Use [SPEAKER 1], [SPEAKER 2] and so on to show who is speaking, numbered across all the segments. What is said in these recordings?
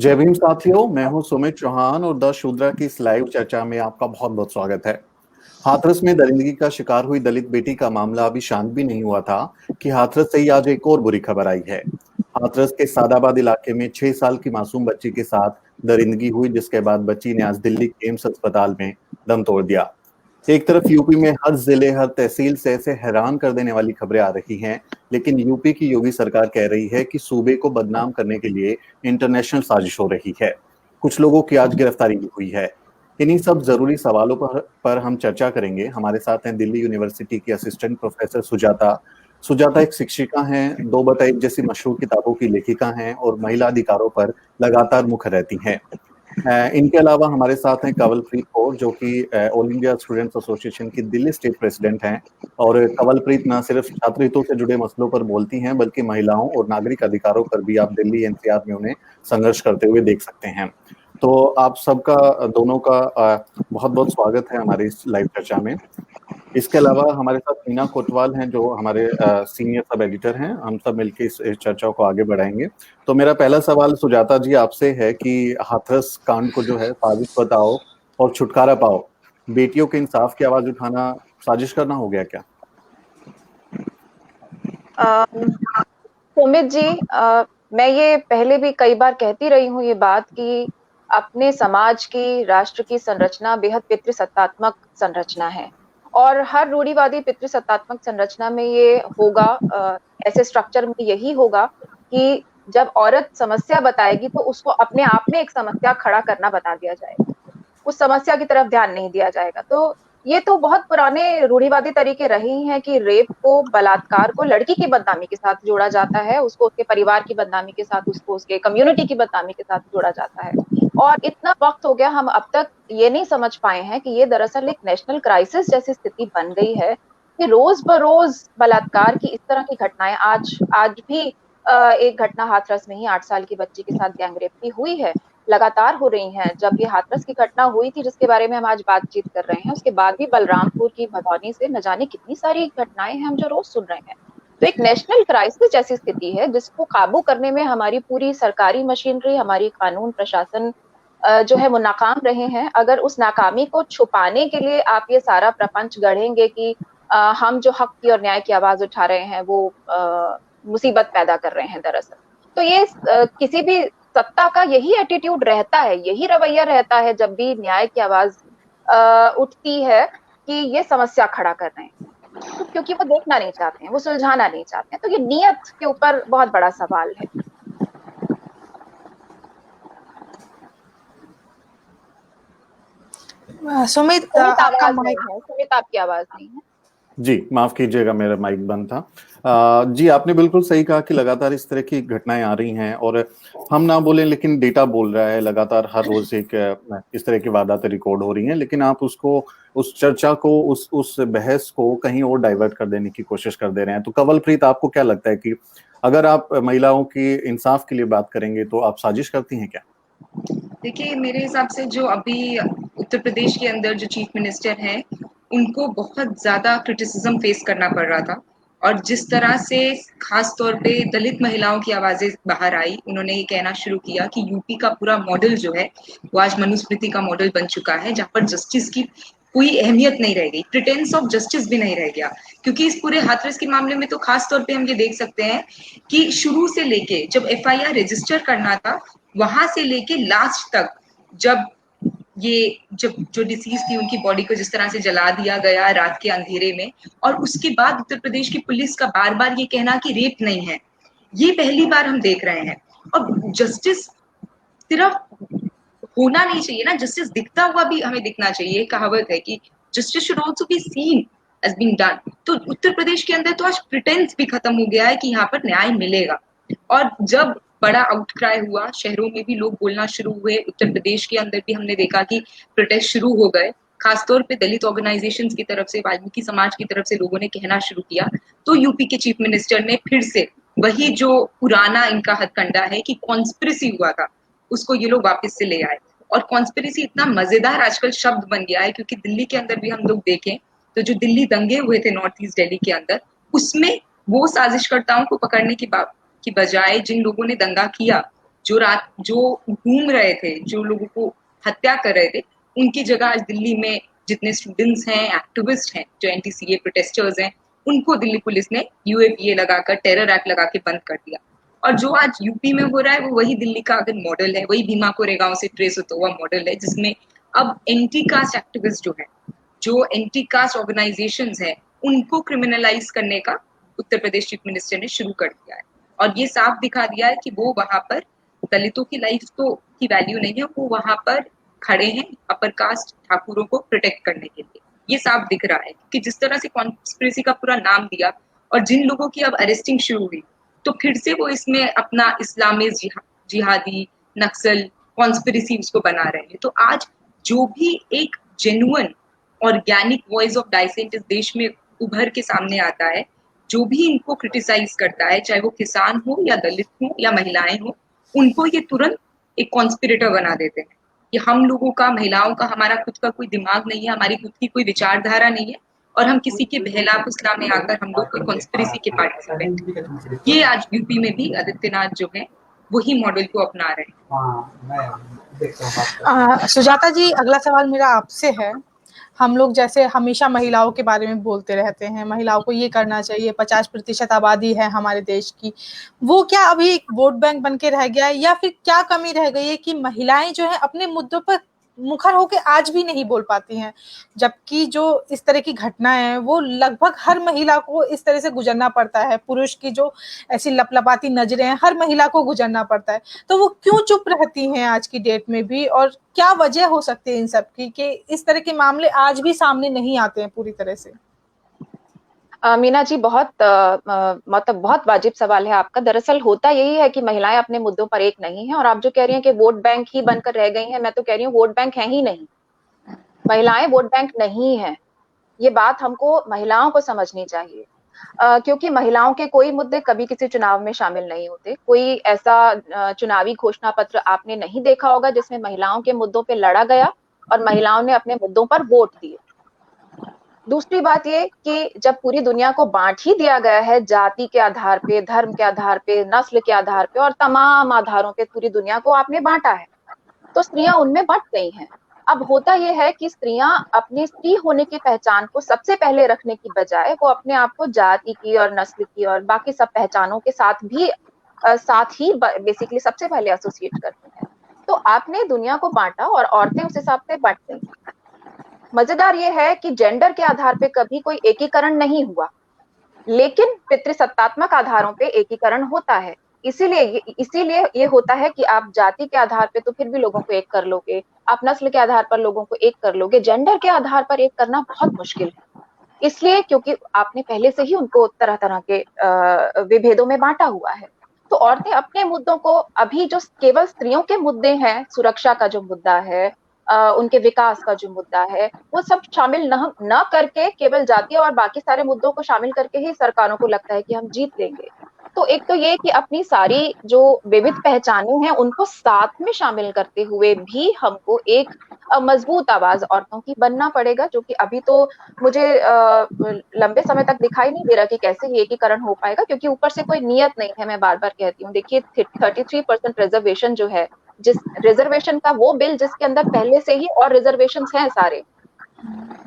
[SPEAKER 1] जय भीम साथियों, मैं हूं सुमित चौहान और द शूद्रा की इस लाइव चर्चा में आपका बहुत बहुत स्वागत है। हाथरस में दरिंदगी का शिकार हुई दलित बेटी का मामला अभी शांत भी नहीं हुआ था कि हाथरस से ही आज एक और बुरी खबर आई है। हाथरस के सादाबाद इलाके में 6 साल की मासूम बच्ची के साथ दरिंदगी हुई, जिसके बाद बच्ची ने आज दिल्ली के एम्स अस्पताल में दम तोड़ दिया। एक तरफ यूपी में हर जिले, हर तहसील से ऐसे हैरान कर देने वाली खबरें आ रही हैं, लेकिन यूपी की योगी सरकार कह रही है कि सूबे को बदनाम करने के लिए इंटरनेशनल साजिश हो रही है। कुछ लोगों की आज गिरफ्तारी भी हुई है। इन्हीं सब जरूरी सवालों पर हम चर्चा करेंगे। हमारे साथ हैं दिल्ली यूनिवर्सिटी की असिस्टेंट प्रोफेसर सुजाता। सुजाता एक शिक्षिका हैं, 2x1 जैसी मशहूर किताबों की लेखिका हैं और महिला अधिकारों पर लगातार मुखर रहती हैं। इनके अलावा हमारे साथ हैं कंवलप्रीत कौर, जो कि ऑल इंडिया स्टूडेंट्स एसोसिएशन की दिल्ली स्टेट प्रेसिडेंट हैं। और कंवलप्रीत न सिर्फ छात्र हितों से जुड़े मसलों पर बोलती हैं, बल्कि महिलाओं और नागरिक अधिकारों पर भी आप दिल्ली एनसीआर में उन्हें संघर्ष करते हुए देख सकते हैं। तो आप सबका, दोनों का बहुत बहुत स्वागत है हमारी इस लाइव चर्चा में। इसके अलावा हमारे साथ मीना कोतवाल हैं, जो हमारे सीनियर सब एडिटर हैं। हम सब मिलकर इस चर्चा को आगे बढ़ाएंगे। तो मेरा पहला सवाल सुजाता जी आपसे है कि हाथरस कांड को जो है साजिश बताओ और छुटकारा पाओ, बेटियों के इंसाफ की आवाज उठाना साजिश करना हो गया क्या?
[SPEAKER 2] सुमित जी, मैं ये पहले भी कई बार कहती रही हूँ ये बात कि अपने समाज की, राष्ट्र की संरचना बेहद पितृसत्तात्मक संरचना है और हर रूढ़िवादी पितृसत्तात्मक संरचना में ये होगा, ऐसे स्ट्रक्चर में यही होगा कि जब औरत समस्या बताएगी तो उसको अपने आप में एक समस्या खड़ा करना बता दिया जाएगा, उस समस्या की तरफ ध्यान नहीं दिया जाएगा। तो ये तो बहुत पुराने रूढ़िवादी तरीके रहे हैं कि रेप को, बलात्कार को लड़की की बदनामी के साथ जोड़ा जाता है, उसको उसके परिवार की बदनामी के साथ, उसको उसके कम्युनिटी की बदनामी के साथ जोड़ा जाता है। और इतना वक्त हो गया, हम अब तक ये नहीं समझ पाए हैं कि ये दरअसल एक नेशनल क्राइसिस जैसी स्थिति बन गई है कि रोज बरोज बलात्कार की इस तरह की घटनाएं, आज भी एक घटना हाथरस में ही 8 साल की बच्ची के साथ गैंगरेप की हुई है, लगातार हो रही हैं। जब ये हाथरस की घटना हुई थी, जिसके बारे में हम आज बातचीत कर रहे हैं, उसके बाद भी बलरामपुर की भदौनी से न जाने कितनी सारी घटनाएं हैं हम जो रोज सुन रहे हैं। तो एक नेशनल क्राइसिस जैसी स्थिति है, जिसको काबू करने में हमारी पूरी सरकारी मशीनरी, हमारी कानून प्रशासन जो है वो नाकाम रहे हैं। अगर उस नाकामी को छुपाने के लिए आप ये सारा प्रपंच गढ़ेंगे कि हम जो हक की और न्याय की आवाज उठा रहे हैं वो मुसीबत पैदा कर रहे हैं दरअसल, तो ये किसी भी सत्ता का यही एटीट्यूड रहता है, यही रवैया रहता है जब भी न्याय की आवाज उठती है कि ये समस्या खड़ा कर रहे हैं, तो क्योंकि वो देखना नहीं चाहते हैं, वो सुलझाना नहीं चाहते हैं। तो ये नियत के ऊपर बहुत बड़ा सवाल है।
[SPEAKER 3] सुमित
[SPEAKER 2] आवाज नहीं है, सुमित आपकी आवाज नहीं है।
[SPEAKER 1] जी माफ कीजिएगा, मेरा माइक बंद था। जी आपने बिल्कुल सही कहा कि लगातार इस तरह की घटनाएं आ रही हैं और हम ना बोलें लेकिन डेटा बोल रहा है। लगातार हर रोज एक इस तरह की वारदातें रिकॉर्ड हो रही हैं, लेकिन आप उसको, उस चर्चा को, उस बहस को कहीं और डाइवर्ट कर देने की कोशिश कर दे रहे हैं। तो कंवलप्रीत, आपको क्या लगता है कि अगर आप महिलाओं की इंसाफ के लिए बात करेंगे तो आप साजिश करती हैं क्या?
[SPEAKER 4] देखिए, मेरे हिसाब से जो अभी उत्तर प्रदेश के अंदर जो चीफ मिनिस्टर हैं, उनको बहुत ज्यादा क्रिटिसिज्म फेस करना पड़ रहा था और जिस तरह से खास तौर पे दलित महिलाओं की आवाजें बाहर आई, उन्होंने ये कहना शुरू किया कि यूपी का पूरा मॉडल जो है वो आज मनुस्मृति का मॉडल बन चुका है, जहाँ पर जस्टिस की कोई अहमियत नहीं रह गई, प्रिटेंस ऑफ जस्टिस भी नहीं रह गया। क्योंकि इस पूरे हाथरस के मामले में तो खास तौर पे हम ये देख सकते हैं कि शुरू से लेके जब एफआईआर रजिस्टर करना था, वहां से लेके लास्ट तक, जब जो डिसीज थी उनकी बॉडी को जिस तरह से जला दिया गया रात के अंधेरे में, और उसके बाद उत्तर प्रदेश की पुलिस का बार बार ये कहना कि रेप नहीं है, ये पहली बार हम देख रहे हैं। और जस्टिस सिर्फ होना नहीं चाहिए ना, जस्टिस दिखता हुआ भी हमें दिखना चाहिए। कहावत है कि justice should also be seen as being done. तो उत्तर प्रदेश के अंदर तो आज प्रिटेंस भी खत्म हो गया है कि यहाँ पर न्याय मिलेगा। और जब बड़ा आउटक्राई हुआ, शहरों में भी लोग बोलना शुरू हुए, उत्तर प्रदेश के अंदर भी हमने देखा कि प्रोटेस्ट शुरू हो गए, खासतौर पे दलित ऑर्गेनाइजेशंस की तरफ से, वाल्मीकि समाज की तरफ से लोगों ने कहना शुरू किया। तो यूपी के चीफ मिनिस्टर ने फिर से वही जो पुराना इनका हथकंडा है कि कॉन्स्पिरेसी हुआ था, उसको ये लोग वापस से ले आए। और कॉन्स्पिरेसी इतना मजेदार आजकल शब्द बन गया है, क्योंकि दिल्ली के अंदर भी हम लोग देखें तो जो दिल्ली दंगे हुए थे नॉर्थ ईस्ट दिल्ली के अंदर, उसमें वो साजिशकर्ताओं को पकड़ने की बजाय जिन लोगों ने दंगा किया जो घूम रहे थे, जो लोगों को हत्या कर रहे थे, उनकी जगह आज दिल्ली में जितने स्टूडेंट्स हैं, एक्टिविस्ट हैं, जो एंटी-सीए प्रोटेस्टर्स हैं, उनको दिल्ली पुलिस ने यूएपीए लगाकर, टेरर एक्ट लगा के बंद कर दिया। और जो आज यूपी में हो रहा है वो वही दिल्ली का अगर मॉडल है, वही भीमा कोरेगांव से ट्रेस होता हुआ मॉडल है, जिसमें अब एंटी कास्ट एक्टिविस्ट जो एंटी कास्ट ऑर्गेनाइजेशंस हैं, उनको क्रिमिनलाइज करने का उत्तर प्रदेश चीफ मिनिस्टर ने शुरू कर दिया है। और ये साफ दिखा दिया है कि वो वहां पर दलितों की लाइफ तो की वैल्यू नहीं है, वो वहां पर खड़े हैं अपर कास्ट ठाकुरों को प्रोटेक्ट करने के लिए। ये साफ दिख रहा है कि जिस तरह से कॉन्स्पिरेसी का पूरा नाम दिया और जिन लोगों की अब अरेस्टिंग शुरू हुई, तो फिर से वो इसमें अपना इस्लामी जिहादी नक्सल कॉन्स्पिरेसी उसको बना रहे हैं। तो आज जो भी एक जेन्युइन ऑर्गेनिक वॉइस ऑफ डाइसेंट इस देश में उभर के सामने आता है, जो भी इनको क्रिटिसाइज करता है, चाहे वो किसान हो या दलित हो या महिलाएं हो, उनको ये तुरंत एक कॉन्स्पिरेटर बना देते हैं। कि हम लोगों का, महिलाओं का, हमारा खुद का कोई दिमाग नहीं है, हमारी खुद की कोई विचारधारा नहीं है, और हम किसी के बहला फुसला में आकर हम लोग कोई कॉन्स्पिरेसी के पार्टिसिपेंट। ये आज यूपी में भी आदित्यनाथ जो है वही मॉडल को अपना रहे हैं।
[SPEAKER 3] सुजाता जी, अगला सवाल मेरा आपसे है। हम लोग जैसे हमेशा महिलाओं के बारे में बोलते रहते हैं, महिलाओं को ये करना चाहिए, 50% आबादी है हमारे देश की, वो क्या अभी एक वोट बैंक बन के रह गया है, या फिर क्या कमी रह गई है कि महिलाएं जो है अपने मुद्दों पर मुखर होके आज भी नहीं बोल पाती हैं, जबकि जो इस तरह की घटनाएं हैं वो लगभग हर महिला को इस तरह से गुजरना पड़ता है। पुरुष की जो ऐसी लपलपाती नजरें हैं हर महिला को गुजरना पड़ता है, तो वो क्यों चुप रहती हैं आज की डेट में भी, और क्या वजह हो सकती है इन सब की कि इस तरह के मामले आज भी सामने नहीं आते हैं पूरी तरह से?
[SPEAKER 2] मीना जी, मतलब बहुत वाजिब सवाल है आपका। दरअसल होता यही है कि महिलाएं अपने मुद्दों पर एक नहीं है, और आप जो कह रही हैं कि वोट बैंक ही बनकर रह गई हैं, मैं तो कह रही हूँ वोट बैंक है ही नहीं। महिलाएं वोट बैंक नहीं है, ये बात हमको महिलाओं को समझनी चाहिए। क्योंकि महिलाओं के कोई मुद्दे कभी किसी चुनाव में शामिल नहीं होते। कोई ऐसा चुनावी घोषणा पत्र आपने नहीं देखा होगा जिसमें महिलाओं के मुद्दों पे लड़ा गया और महिलाओं ने अपने मुद्दों पर वोट दिए। दूसरी बात ये कि जब पूरी दुनिया को बांट ही दिया गया है जाति के आधार पे, धर्म के आधार पे, नस्ल के आधार पे और तमाम आधारों पे पूरी दुनिया को आपने बांटा है, तो स्त्रियां उनमें बंट गई हैं। अब होता यह है कि स्त्रियां अपनी स्त्री होने की पहचान को सबसे पहले रखने की बजाय वो अपने आप को जाति की और नस्ल की और बाकी सब पहचानों के साथ ही बेसिकली सबसे पहले एसोसिएट करती हैं। तो आपने दुनिया को बांटा और औरतें उस हिसाब से बंट गई। मजेदार ये है कि जेंडर के आधार पे कभी कोई एकीकरण नहीं हुआ, लेकिन पितृसत्तात्मक आधारों पे एकीकरण होता है। इसीलिए ये होता है कि आप जाति के आधार पे तो फिर भी लोगों को एक कर लोगे, आप नस्ल के आधार पर लोगों को एक कर लोगे, जेंडर के आधार पर एक करना बहुत मुश्किल है। इसलिए क्योंकि आपने पहले से ही उनको तरह तरह के विभेदों में बांटा हुआ है। तो औरतें अपने मुद्दों को, अभी जो केवल स्त्रियों के मुद्दे हैं, सुरक्षा का जो मुद्दा है, उनके विकास का जो मुद्दा है, वो सब शामिल न करके केवल जातीय और बाकी सारे मुद्दों को शामिल करके ही सरकारों को लगता है कि हम जीत लेंगे। तो एक तो ये कि अपनी सारी जो विविध पहचानें हैं उनको साथ में शामिल करते हुए भी हमको एक मजबूत आवाज औरतों की बनना पड़ेगा, जो कि अभी तो मुझे लंबे समय तक दिखाई नहीं दे रहा कि कैसे ये एकीकरण हो पाएगा, क्योंकि ऊपर से कोई नियत नहीं है। मैं बार बार कहती हूँ, देखिए 33% रिजर्वेशन जो है, जिस रिजर्वेशन का वो बिल जिसके अंदर पहले से ही और रिजर्वेशन हैं सारे,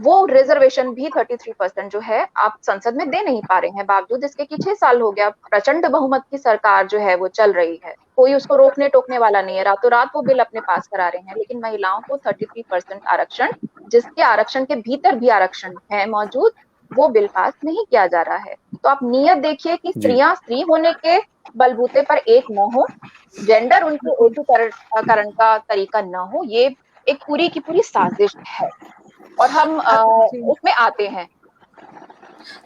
[SPEAKER 2] वो रिजर्वेशन भी 33% जो है आप संसद में दे नहीं पा रहे हैं, बावजूद इसके कि 6 साल हो गया प्रचंड बहुमत की सरकार जो है वो चल रही है, कोई उसको रोकने टोकने वाला नहीं है, रातों रात वो बिल अपने पास करा रहे हैं। लेकिन महिलाओं को 33% आरक्षण, जिसके आरक्षण के भीतर भी आरक्षण है मौजूद, वो बिल पास नहीं किया जा रहा है। तो आप नियत देखिए कि स्त्रियां स्त्री होने के बलबूते पर एक न हो, जेंडर उनके एकीकरण का तरीका न हो, ये एक पूरी की पूरी साजिश है और हम उसमें आते हैं।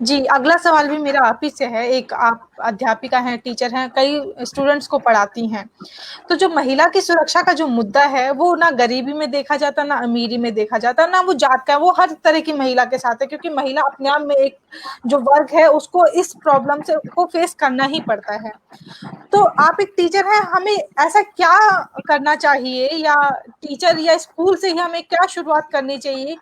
[SPEAKER 3] जी, अगला सवाल भी मेरा आप ही से है। एक आप अध्यापिका हैं, टीचर हैं, कई स्टूडेंट्स को पढ़ाती हैं। तो जो महिला की सुरक्षा का जो मुद्दा है, वो ना गरीबी में देखा जाता, ना अमीरी में देखा जाता, ना वो जात का, वो हर तरह की महिला के साथ है, क्योंकि महिला अपने आप में एक जो वर्ग है उसको इस प्रॉब्लम से को फेस करना ही पड़ता है। तो आप एक टीचर हैं, हमें ऐसा क्या करना चाहिए, या टीचर या स्कूल से ही हमें क्या शुरुआत करनी चाहिए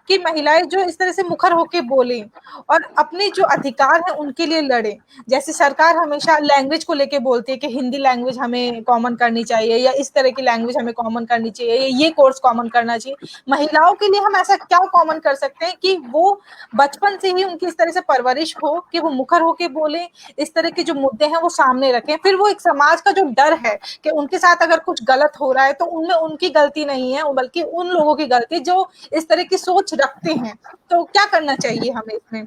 [SPEAKER 3] कि महिलाएं जो इस तरह से मुखर होके बोलें, और अपने जो अधिकार हैं उनके लिए लड़ें। जैसे सरकार हमेशा लैंग्वेज को लेके बोलती है कि हिंदी लैंग्वेज हमें कॉमन करनी चाहिए या इस तरह की लैंग्वेज हमें कॉमन करनी चाहिए या ये कोर्स कॉमन करना चाहिए। महिलाओं के लिए हम ऐसा क्या कॉमन कर सकते हैं कि वो बचपन से ही उनकी इस तरह से परवरिश हो कि वो मुखर होके बोले, इस तरह के जो मुद्दे हैं वो सामने रखें। फिर वो एक समाज का जो डर है कि उनके साथ अगर कुछ गलत हो रहा है तो उनमें उनकी गलती नहीं है, बल्कि उन लोगों की गलती जो इस तरह की सोच रखते हैं। तो क्या करना चाहिए हमें इसमें?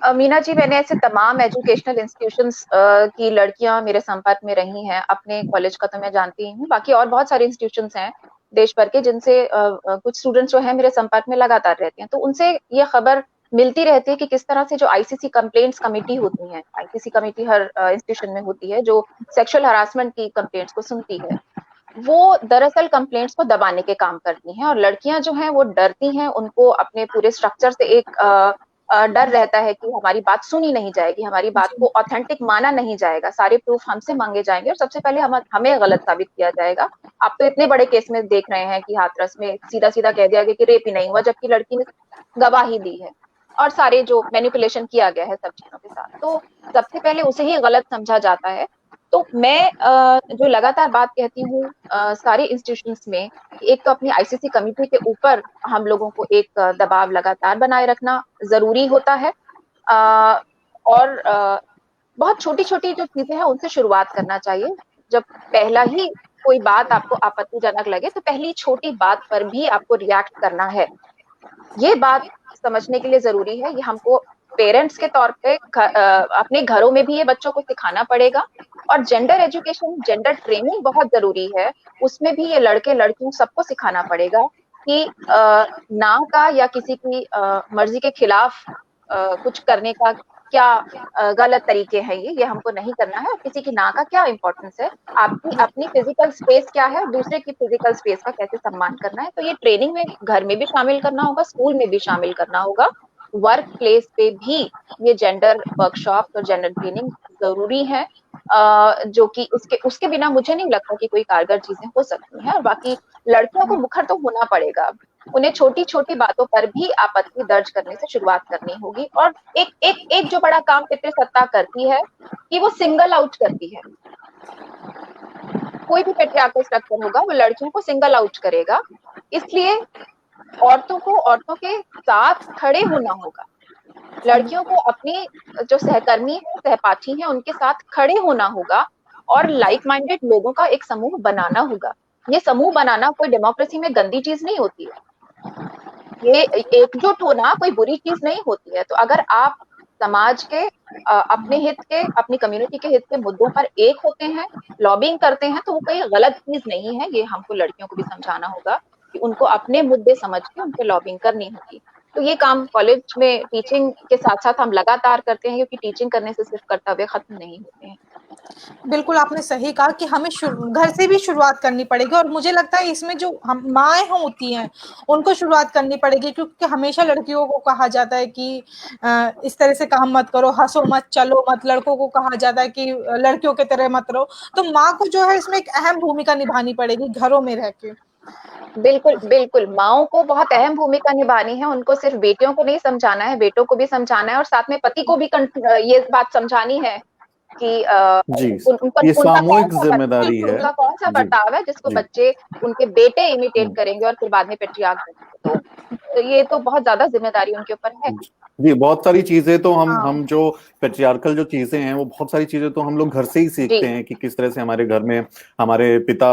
[SPEAKER 2] मीना जी, मैंने ऐसे तमाम एजुकेशनल इंस्टीट्यूशंस की लड़कियां मेरे संपर्क में रही हैं। अपने कॉलेज का तो मैं जानती ही हूँ, बाकी और बहुत सारे इंस्टीट्यूशंस हैं देश भर के जिनसे कुछ स्टूडेंट्स जो है मेरे संपर्क में लगातार रहते हैं। तो उनसे ये खबर मिलती रहती है कि किस तरह से जो आईसीसी कंप्लेंट्स कमेटी होती है, आईसीसी कमेटी हर इंस्टीट्यूशन में होती है जो सेक्सुअल हरासमेंट की कंप्लेंट्स को सुनती है, वो दरअसल कंप्लेंट्स को दबाने के काम करती हैं। और लड़कियां जो हैं वो डरती हैं, उनको अपने पूरे स्ट्रक्चर से एक डर रहता है कि हमारी बात सुनी नहीं जाएगी, हमारी बात को ऑथेंटिक माना नहीं जाएगा, सारे प्रूफ हमसे मांगे जाएंगे और सबसे पहले हमें गलत साबित किया जाएगा। आप तो इतने बड़े केस में देख रहे हैं कि हाथरस में सीधा सीधा कह दिया गया कि रेप ही नहीं हुआ, जबकि लड़की ने गवाही दी है और सारे जो मैनिपुलेशन किया गया है सब चीजों के साथ, तो सबसे पहले उसे ही गलत समझा जाता है। तो मैं जो लगातार बात कहती हूँ सारे इंस्टीट्यूशंस में, एक तो अपनी आईसीसी कमेटी के ऊपर हम लोगों को एक दबाव लगातार बनाए रखना जरूरी होता है, और बहुत छोटी छोटी जो चीजें हैं उनसे शुरुआत करना चाहिए। जब पहला ही कोई बात आपको आपत्तिजनक लगे तो पहली छोटी बात पर भी आपको रिएक्ट करना है। ये बात समझने के लिए जरूरी है, ये हमको पेरेंट्स के तौर पे अपने घरों में भी ये बच्चों को सिखाना पड़ेगा। और जेंडर एजुकेशन, जेंडर ट्रेनिंग बहुत जरूरी है, उसमें भी ये लड़के लड़कियों सबको सिखाना पड़ेगा कि ना का या किसी की मर्जी के खिलाफ कुछ करने का क्या गलत तरीके हैं, ये हमको नहीं करना है। किसी की ना का क्या इंपॉर्टेंस है, आपकी अपनी फिजिकल स्पेस क्या है और दूसरे की फिजिकल स्पेस का कैसे सम्मान करना है। तो ये ट्रेनिंग में घर में भी शामिल करना होगा, स्कूल में भी शामिल करना होगा, वर्क प्लेस पे भी ये जेंडर वर्कशॉप और जेंडर ट्रेनिंग जरूरी है, जो कि उसके बिना मुझे नहीं लगता कि कोई कारगर चीजें हो सकती हैं। और बाकी लड़कियों को मुखर तो होना पड़ेगा, उन्हें छोटी छोटी बातों पर भी आपत्ति दर्ज करने से शुरुआत करनी होगी। और एक जो बड़ा काम पितृसत्ता करती है कि वो सिंगल आउट करती है। कोई भी पेट्रियार्कल स्ट्रक्चर होगा वो लड़कियों को सिंगल आउट करेगा, इसलिए औरतों को औरतों के साथ खड़े होना होगा। लड़कियों को अपनी जो सहकर्मी है, सहपाठी है, उनके साथ खड़े होना होगा और लाइक माइंडेड लोगों का एक समूह बनाना होगा। ये समूह बनाना कोई डेमोक्रेसी में गंदी चीज नहीं होती है, ये एकजुट होना कोई बुरी चीज नहीं होती है। तो अगर आप समाज के अपने हित के, अपनी कम्युनिटी के हित के मुद्दों पर एक होते हैं, लॉबिंग करते हैं, तो वो कोई गलत चीज नहीं है। ये हमको लड़कियों को भी समझाना होगा कि उनको अपने मुद्दे समझ के उन पे लॉबिंग करनी होगी। तो ये काम कॉलेज में टीचिंग के साथ साथ हम लगातार करते हैं, क्योंकि टीचिंग करने से सिर्फ कर्तव्य खत्म नहीं होते हैं।
[SPEAKER 3] बिल्कुल आपने सही कहा कि हमें घर से भी शुरुआत करनी पड़ेगी, और मुझे लगता है इसमें जो हम माएँ होती हैं उनको शुरुआत करनी पड़ेगी, क्योंकि हमेशा लड़कियों को कहा जाता है कि इस तरह से काम मत करो, हंसो मत, चलो मत। लड़कों को कहा जाता है कि लड़कियों की तरह मत रहो। तो माँ को जो है इसमें एक अहम भूमिका निभानी पड़ेगी घरों में रह के।
[SPEAKER 2] बिल्कुल बिल्कुल, माओं को बहुत अहम भूमिका निभानी है। उनको सिर्फ बेटियों को नहीं समझाना है, बेटों को भी समझाना है, और साथ में पति को भी ये बात समझानी है कि
[SPEAKER 1] जी,
[SPEAKER 2] उनका
[SPEAKER 1] ये
[SPEAKER 2] कौन
[SPEAKER 1] सामूहिक
[SPEAKER 2] सा
[SPEAKER 1] जिम्मेदारी है।
[SPEAKER 2] उनका कौन सा
[SPEAKER 1] जी,
[SPEAKER 2] बर्ताव है जिसको
[SPEAKER 1] जी।
[SPEAKER 2] बच्चे उनके बेटे इमिटेट करेंगे और फिर बाद में पेट्रियार्क बनेंगे। तो ये तो बहुत ज्यादा जिम्मेदारी उनके ऊपर है।
[SPEAKER 1] जी, बहुत सारी चीजें तो
[SPEAKER 3] हाँ।
[SPEAKER 1] हम जो पेट्रियार्कल जो चीजें हैं वो बहुत सारी चीजें तो हम लोग घर से ही सीखते हैं कि किस तरह से हमारे घर में हमारे पिता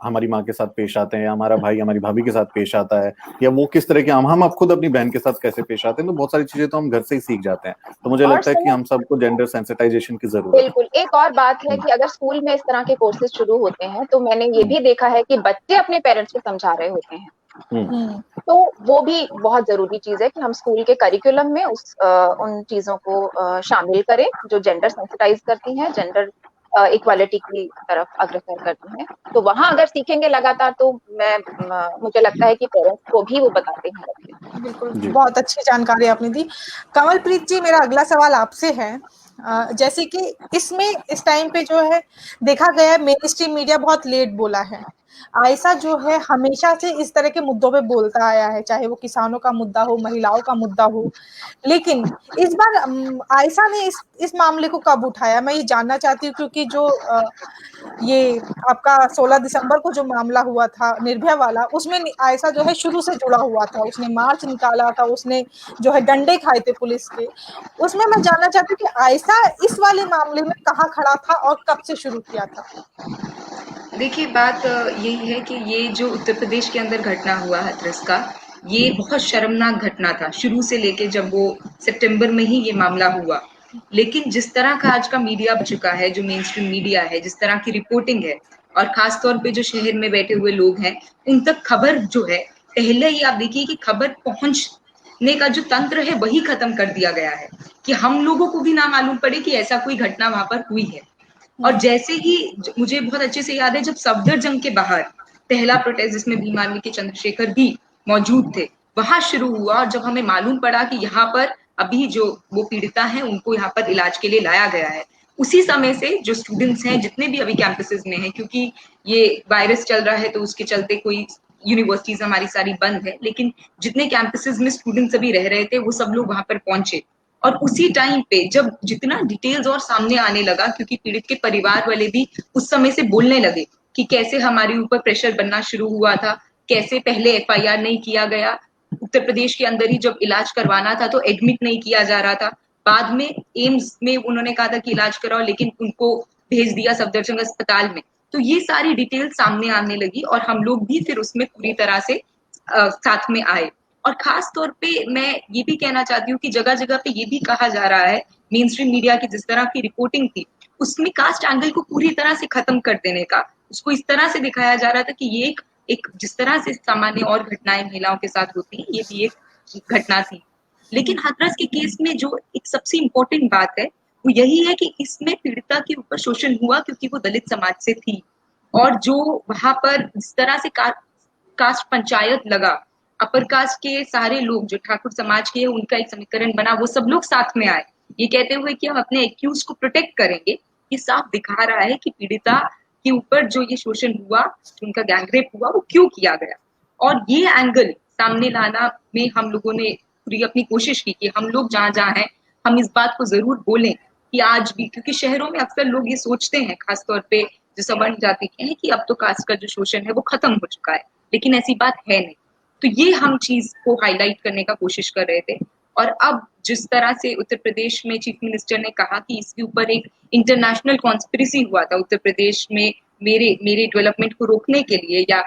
[SPEAKER 1] हमारी माँ के साथ पेश आते हैं, हमारा भाई हमारी भाभी के साथ पेश आता है, या वो किस तरह के हम अब खुद अपनी बहन के साथ कैसे पेश आते हैं। तो बहुत सारी चीजें तो हम घर से ही सीख जाते हैं। तो मुझे
[SPEAKER 2] और
[SPEAKER 1] लगता है कि हम सबको जेंडर सेंसिटाइजेशन की जरूरत है।
[SPEAKER 2] बिल्कुल, एक और बात है कि अगर स्कूल में इस तरह के कोर्सेज शुरू होते हैं तो मैंने ये भी देखा है कि बच्चे अपने पेरेंट्स को समझा रहे होते हैं। तो वो भी बहुत जरूरी चीज है कि हम स्कूल के करिकुलम में उन चीजों को शामिल करें जो जेंडर सेंसिटाइज करती हैं, जेंडर इक्वालिटी की तरफ अग्रसर करती हैं। तो वहां अगर सीखेंगे लगातार तो मुझे लगता है कि पेरेंट्स को भी वो बताते हैं बच्चे।
[SPEAKER 3] बिल्कुल, बहुत अच्छी जानकारी आपने दी। कमलप्रीत जी, मेरा अगला सवाल आपसे है। जैसे कि इस टाइम पे जो है देखा गया है मेन स्ट्रीम मीडिया बहुत लेट बोला है। आयशा जो है हमेशा से इस तरह के मुद्दों पे बोलता आया है, चाहे वो किसानों का मुद्दा हो, महिलाओं का मुद्दा हो। लेकिन इस बार आयशा ने इस मामले को कब उठाया, मैं ये जानना चाहती हूँ, क्योंकि जो ये आपका 16 दिसंबर को जो मामला हुआ था निर्भया वाला, उसमें आयशा जो है शुरू से जुड़ा हुआ था, उसने मार्च निकाला था, उसने जो है डंडे खाए थे पुलिस के। उसमें मैं जानना चाहती हूँ कि आयशा इस वाले मामले में कहाँ खड़ा था और कब से शुरू किया था?
[SPEAKER 4] देखिए, बात यही है कि ये जो उत्तर प्रदेश के अंदर घटना हुआ हाथरस का, ये बहुत शर्मनाक घटना था शुरू से लेके जब वो सितंबर में ही ये मामला हुआ। लेकिन जिस तरह का आज का मीडिया बन चुका है, जो मेन स्ट्रीम मीडिया है, जिस तरह की रिपोर्टिंग है और खास तौर पे जो शहर में बैठे हुए लोग हैं, उन तक खबर जो है, पहले ही आप देखिए कि खबर पहुंचने का जो तंत्र है वही खत्म कर दिया गया है कि हम लोगों को भी ना मालूम पड़े कि ऐसा कोई घटना वहां पर हुई है। और जैसे ही मुझे बहुत अच्छे से याद है जब सफदरजंग के बाहर पहला प्रोटेस्ट जिसमें भीम आर्मी के चंद्रशेखर भी मौजूद थे, वहां शुरू हुआ और जब हमें मालूम पड़ा कि यहाँ पर अभी जो वो पीड़िता हैं उनको यहाँ पर इलाज के लिए लाया गया है, उसी समय से जो स्टूडेंट्स हैं जितने भी अभी कैंपसेस में हैं, क्योंकि ये वायरस चल रहा है तो उसके चलते कोई यूनिवर्सिटीज हमारी सारी बंद है, लेकिन जितने कैंपसेस में स्टूडेंट्स अभी रह रहे थे वो सब लोग वहां पर पहुंचे। और उसी टाइम पे जब जितना डिटेल्स और सामने आने लगा, क्योंकि पीड़ित के परिवार वाले भी उस समय से बोलने लगे कि कैसे हमारे ऊपर प्रेशर बनना शुरू हुआ था, कैसे पहले एफआईआर नहीं किया गया, उत्तर प्रदेश के अंदर ही जब इलाज करवाना था तो एडमिट नहीं किया जा रहा था, बाद में एम्स में उन्होंने कहा था कि इलाज कराओ लेकिन उनको भेज दिया सफदरजंग अस्पताल में। तो ये सारी डिटेल सामने आने लगी और हम लोग भी फिर उसमें पूरी तरह से साथ में आए। और खास तौर पे मैं ये भी कहना चाहती हूँ कि जगह जगह पे ये भी कहा जा रहा है, मेन स्ट्रीम मीडिया की जिस तरह की रिपोर्टिंग थी उसमें कास्ट एंगल को पूरी तरह से खत्म कर देने का, उसको इस तरह से दिखाया जा रहा था कि ये एक जिस तरह से सामान्य और घटनाएं महिलाओं के साथ होती हैं, ये भी एक घटना थी। लेकिन हाथरस के केस में जो एक सबसे इम्पोर्टेंट बात है वो यही है कि इसमें पीड़िता के ऊपर शोषण हुआ क्योंकि वो दलित समाज से थी। और जो वहां पर जिस तरह से कास्ट पंचायत लगा, अपर कास्ट के सारे लोग जो ठाकुर समाज के, उनका एक समीकरण बना, वो सब लोग साथ में आए ये कहते हुए कि हम अपने एक्यूज को प्रोटेक्ट करेंगे। ये साफ दिखा रहा है कि पीड़िता के ऊपर जो ये शोषण हुआ, उनका गैंगरेप हुआ, वो क्यों किया गया। और ये एंगल सामने लाना में हम लोगों ने पूरी अपनी कोशिश की कि हम लोग जहां जहां हैं हम इस बात को जरूर बोलें कि आज भी, क्योंकि शहरों में अक्सर लोग ये सोचते हैं खासतौर पे जो सवर्ण जाति के हैं कि अब तो कास्ट का जो शोषण है वो खत्म हो चुका है, लेकिन ऐसी बात है नहीं। तो ये हम चीज को हाईलाइट करने का कोशिश कर रहे थे। और अब जिस तरह से उत्तर प्रदेश में चीफ मिनिस्टर ने कहा कि इसके ऊपर एक इंटरनेशनल कॉन्स्पिरेसी हुआ था उत्तर प्रदेश में मेरे डेवलपमेंट को रोकने के लिए या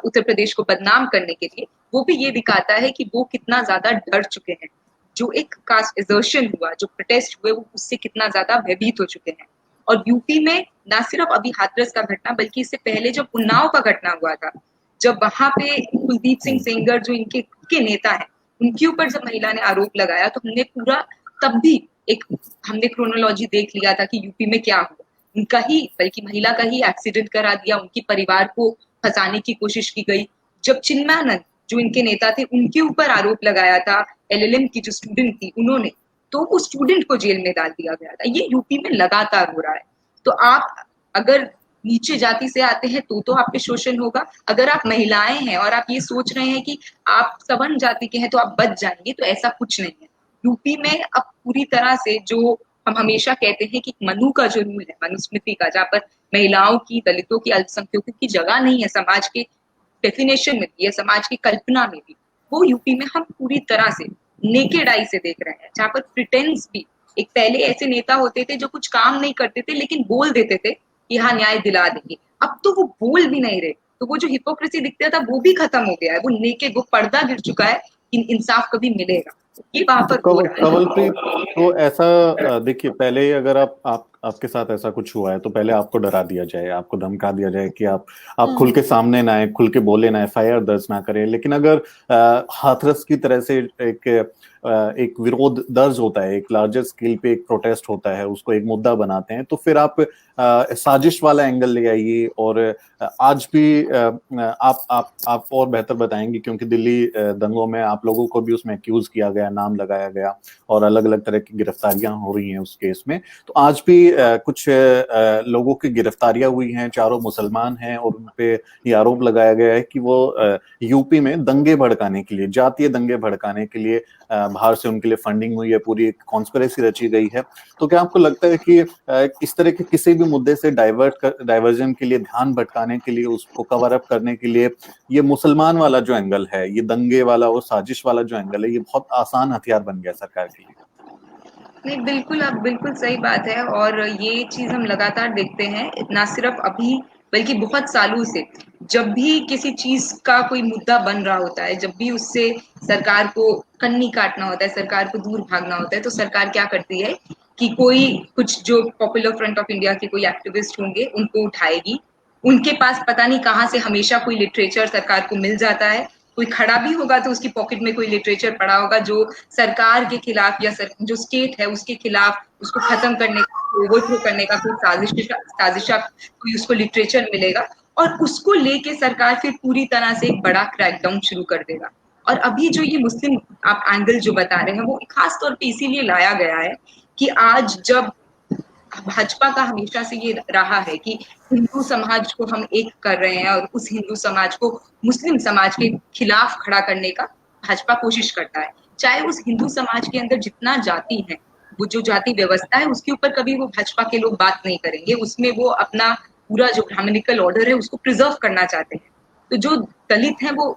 [SPEAKER 4] उत्तर प्रदेश को बदनाम करने के लिए, वो भी ये दिखाता है कि वो कितना ज्यादा डर चुके हैं। जो एक कास्ट एजर्शन हुआ, जो प्रोटेस्ट हुए, वो उससे कितना ज्यादा भयभीत हो चुके हैं। और यूपी में ना सिर्फ अभी हाथरस का घटना, बल्कि इससे पहले जब उन्नाव का घटना हुआ था, जब वहां पे कुलदीप सिंह सेंगर जो इनके नेता हैं, उनके ऊपर जब महिला ने आरोप लगाया तो हमने पूरा तब भी हमने क्रोनोलॉजी देख लिया था कि यूपी में क्या हुआ। उनका ही, बल्कि महिला का ही एक्सीडेंट करा दिया, उनके परिवार को फंसाने की कोशिश की गई। जब चिन्मयानंद जो इनके नेता थे उनके ऊपर आरोप लगाया था एलएलएम की जो स्टूडेंट थी उन्होंने, तो उस स्टूडेंट को जेल में डाल दिया गया था। ये यूपी में लगातार हो रहा है। तो आप अगर नीचे जाति से आते हैं तो आप पे शोषण होगा, अगर आप महिलाएं हैं और आप ये सोच रहे हैं कि आप सवर्ण जाति के हैं तो आप बच जाएंगे, तो ऐसा कुछ नहीं है। यूपी में अब पूरी तरह से जो हम हमेशा कहते हैं कि मनु का जो रूल है, मनुस्मृति का, जहाँ पर महिलाओं की, दलितों की, अल्पसंख्यकों की जगह नहीं है समाज के डेफिनेशन में भी है, समाज की कल्पना में भी, वो यूपी में हम पूरी तरह से नेकेड आई से देख रहे हैं। जहाँ पर प्रिटेंस भी, एक पहले ऐसे नेता होते थे जो कुछ काम नहीं करते थे लेकिन बोल देते थे कि हाँ न्याय दिला देंगे, अब तो वो बोल भी नहीं रहे। तो वो जो हिपोक्रेसी दिखता था वो भी खत्म हो गया है, वो नेकेड, वो पर्दा गिर चुका है कि इंसाफ कभी मिलेगा। ये वहां पर हो रहा है।
[SPEAKER 1] कवलप्रीत, तो ऐसा देखिए, पहले अगर आपके साथ ऐसा कुछ हुआ है तो पहले आपको डरा दिया जाए, आपको धमका दिया जाए कि आप खुल के सामने ना आए, खुल के बोले ना, एफआईआर दर्ज ना करें। लेकिन अगर हाथरस की तरह से एक विरोध दर्ज होता है, एक लार्जर स्केल पे एक प्रोटेस्ट होता है, उसको एक मुद्दा बनाते हैं, तो फिर आप साजिश वाला एंगल ले आइए। और आज भी आप और बेहतर बताएंगे क्योंकि दिल्ली दंगों में आप लोगों को भी उसमें एक्यूज किया गया, नाम लगाया गया और अलग अलग तरह की गिरफ्तारियां हो रही हैं उस केस में। तो आज भी कुछ लोगों की गिरफ्तारियां हुई हैं, चारों मुसलमान हैं और उन पे ये आरोप लगाया गया है कि वो यूपी में दंगे भड़काने के लिए, जातीय दंगे भड़काने के लिए बाहर से उनके लिए फंडिंग हुई है, पूरी एक कॉन्स्पिरेसी रची गई है। तो क्या आपको लगता है कि इस तरह के किसी भी मुद्दे से डाइवर्जन के लिए, ध्यान भटकाने के लिए, उसको कवर अप करने के लिए ये मुसलमान वाला जो एंगल है, ये दंगे वाला और साजिश वाला जो एंगल है, ये बहुत आसान हथियार बन गया सरकार के लिए?
[SPEAKER 4] नहीं, बिल्कुल, आप बिल्कुल सही बात है और ये चीज़ हम लगातार देखते हैं, ना सिर्फ़ अभी बल्कि बहुत सालों से। जब भी किसी चीज़ का कोई मुद्दा बन रहा होता है, जब भी उससे सरकार को कन्नी काटना होता है, सरकार को दूर भागना होता है, तो सरकार क्या करती है कि कोई कुछ जो पॉपुलर फ्रंट ऑफ इंडिया के कोई एक्टिविस्ट होंगे, उनको उठाएगी। उनके पास पता नहीं कहाँ से हमेशा कोई लिटरेचर सरकार को मिल जाता है। कोई खड़ा भी होगा तो उसकी पॉकेट में कोई लिटरेचर पड़ा होगा जो सरकार के खिलाफ या जो स्टेट है उसके खिलाफ उसको खत्म करने का, ओवरथ्रो करने का कोई साजिशा कोई उसको लिटरेचर मिलेगा और उसको लेके सरकार फिर पूरी तरह से एक बड़ा क्रैकडाउन शुरू कर देगा। और अभी जो ये मुस्लिम आप एंगल जो बता रहे हैं वो खास तौर पे इसीलिए लाया गया है कि आज जब भाजपा का हमेशा से ये रहा है कि हिंदू समाज को हम एक कर रहे हैं और उस हिंदू समाज को मुस्लिम समाज के खिलाफ खड़ा करने का भाजपा कोशिश करता है। चाहे उस हिंदू समाज के अंदर जितना जाति है, वो जो जाति व्यवस्था है उसके ऊपर कभी वो भाजपा के लोग बात नहीं करेंगे। उसमें वो अपना पूरा जो ब्राह्मणिकल ऑर्डर है उसको प्रिजर्व करना चाहते हैं। तो जो दलित हैं वो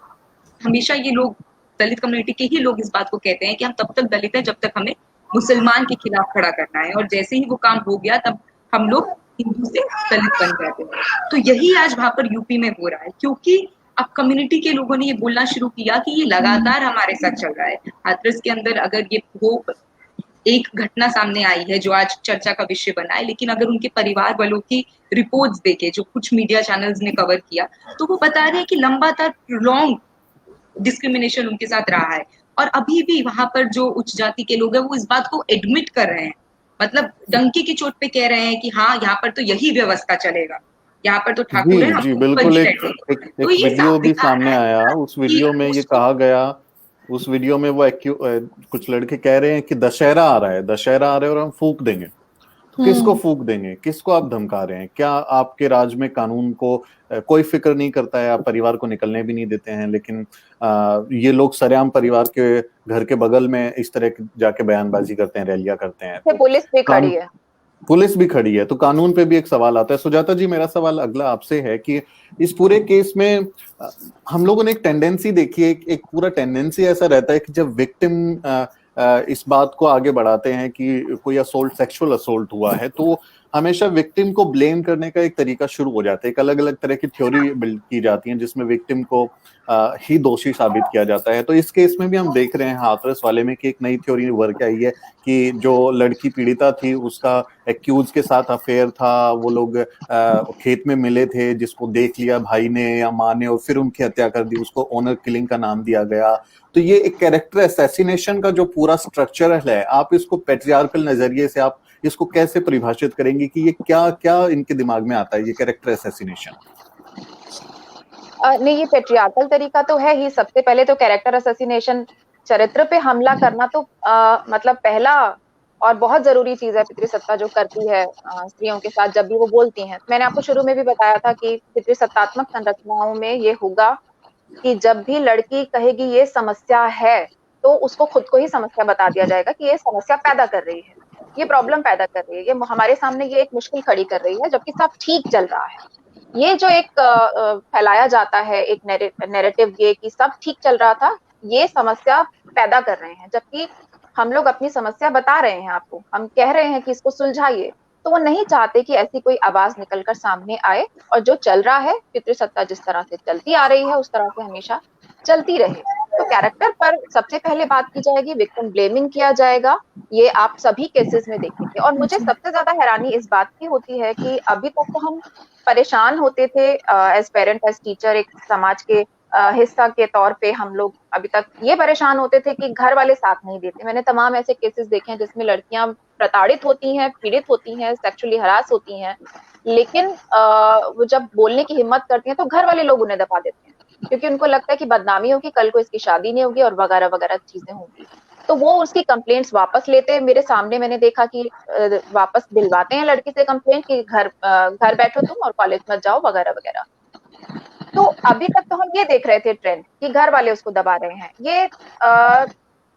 [SPEAKER 4] हमेशा ये लोग दलित कम्युनिटी के ही लोग इस बात को कहते हैं कि हम तब तक दलित हैं जब तक हमें मुसलमान के खिलाफ खड़ा करना है और जैसे ही वो काम हो गया तब हम लोग हिंदू से दलित बन जाते हैं। तो यही आज वहां पर यूपी में हो रहा है क्योंकि अब कम्युनिटी के लोगों ने ये बोलना शुरू किया कि ये लगातार हमारे साथ चल रहा है। हाथरस के अंदर अगर ये हो एक घटना सामने आई है जो आज चर्चा का विषय बना है, लेकिन अगर उनके परिवार वालों की रिपोर्ट्स देखे जो कुछ मीडिया चैनल्स ने कवर किया तो वो बता रहे हैं कि लंबातार लॉन्ग डिस्क्रिमिनेशन उनके साथ रहा है और अभी भी वहां पर जो उच्च जाति के लोग हैं वो इस बात को एडमिट कर रहे हैं, मतलब डंकी की चोट पे कह रहे हैं कि हाँ यहाँ पर तो यही व्यवस्था चलेगा, यहाँ पर तो ठाकुर है,
[SPEAKER 1] जी
[SPEAKER 4] हम
[SPEAKER 1] बिल्कुल।
[SPEAKER 4] पंच
[SPEAKER 1] एक
[SPEAKER 4] हैं।
[SPEAKER 1] एक
[SPEAKER 4] तो
[SPEAKER 1] एक
[SPEAKER 4] ये
[SPEAKER 1] वीडियो
[SPEAKER 4] साफ
[SPEAKER 1] भी
[SPEAKER 4] दिखा
[SPEAKER 1] सामने
[SPEAKER 4] रहा
[SPEAKER 1] आया,
[SPEAKER 4] है
[SPEAKER 1] उस वीडियो में ये
[SPEAKER 4] उसको
[SPEAKER 1] कहा गया, उस वीडियो में वो कुछ लड़के कह रहे हैं कि दशहरा आ रहा है, दशहरा आ रहा है और हम फूंक देंगे। तो किसको फूंक देंगे, किसको आप धमका रहे हैं? क्या आपके राज्य में कानून को कोई फिक्र नहीं करता है? आप परिवार को निकलने भी नहीं देते हैं, लेकिन ये लोग सरेआम परिवार के घर के बगल में इस तरह की जाके बयानबाजी करते हैं, रैलियां करते हैं। तो
[SPEAKER 2] पुलिस भी खड़ी है।
[SPEAKER 1] पुलिस भी खड़ी है, तो कानून पे भी एक सवाल आता है। सुजाता जी, मेरा सवाल अगला आपसे है कि इस पूरे केस में हम लोगों ने एक टेंडेंसी देखी है, एक पूरा टेंडेंसी ऐसा रहता है कि जब विक्टिम इस बात को आगे बढ़ाते हैं कि कोई असोल्ट, सेक्सुअल असोल्ट हुआ है, तो हमेशा विक्टिम को ब्लेम करने का एक तरीका शुरू हो जाता है। एक अलग अलग तरह की थ्योरी बिल्ड की जाती है जिसमें विक्टिम को ही दोषी साबित किया जाता है। तो इस केस में भी हम देख रहे हैं हाथरस वाले में कि एक नई थ्योरी उभर के आई है कि जो लड़की पीड़िता थी उसका एक्यूज के साथ अफेयर था, वो लोग खेत में मिले थे, जिसको देख लिया भाई ने या माँ ने और फिर उनकी हत्या कर दी, उसको ऑनर किलिंग का नाम दिया गया। तो ये एक कैरेक्टर असैसिनेशन का जो पूरा स्ट्रक्चर है, आप इसको पैट्रियार्कल नजरिए से आप इसको कैसे परिभाषित करेंगे कि ये क्या क्या इनके दिमाग में आता है, ये कैरेक्टर असैसिनेशन?
[SPEAKER 2] नहीं, ये पेट्रियार्कल तरीका तो है ही। सबसे पहले तो कैरेक्टर असैसिनेशन, चरित्र पे हमला करना तो मतलब पहला और बहुत जरूरी चीज है पितृसत्ता जो करती है स्त्रियों के साथ जब भी वो बोलती हैं। मैंने आपको शुरू में भी बताया था कि पितृसत्तात्मक संरचनाओं में ये होगा कि जब भी लड़की कहेगी ये समस्या है, तो उसको खुद को ही समस्या बता दिया जाएगा कि ये समस्या पैदा कर रही है, ये प्रॉब्लम पैदा कर रही है, ये हमारे सामने ये एक मुश्किल खड़ी कर रही है, जबकि सब ठीक चल रहा है। ये जो एक फैलाया जाता है एक नैरेटिव, ये कि सब ठीक चल रहा था, ये समस्या पैदा कर रहे हैं, जबकि हम लोग अपनी समस्या बता रहे हैं आपको, हम कह रहे हैं कि इसको सुलझाइए। तो वो नहीं चाहते कि ऐसी कोई आवाज निकलकर सामने आए और जो चल रहा है, पितृसत्ता जिस तरह से चलती आ रही है उस तरह से हमेशा चलती रहे। तो कैरेक्टर पर सबसे पहले बात की जाएगी, विक्टिम ब्लेमिंग किया जाएगा, ये आप सभी केसेस में देखेंगे। और मुझे सबसे ज्यादा हैरानी इस बात की होती है कि अभी तक तो हम परेशान होते थे एज पेरेंट, एज टीचर, एक समाज के हिस्सा के तौर पे हम लोग अभी तक ये परेशान होते थे कि घर वाले साथ नहीं देते। मैंने तमाम ऐसे केसेस देखे हैं जिसमें लड़कियां प्रताड़ित होती हैं, पीड़ित होती हैं, सेक्सुअली हरास होती हैं, लेकिन वो जब बोलने की हिम्मत करती हैं तो घर वाले लोग उन्हें दबा देते हैं, क्योंकि उनको लगता है कि बदनामी होगी, कल को इसकी शादी नहीं होगी और वगैरह वगैरह चीजें होंगी। तो वो उसकी कंप्लेंट्स वापस लेते हैं। मेरे सामने मैंने देखा कि वापस दिलवाते हैं लड़की से कंप्लेंट कि घर बैठो तुम और कॉलेज मत जाओ वगैरह वगैरह। तो अभी तक तो हम ये देख रहे थे ट्रेंड कि घर वाले उसको दबा रहे हैं। ये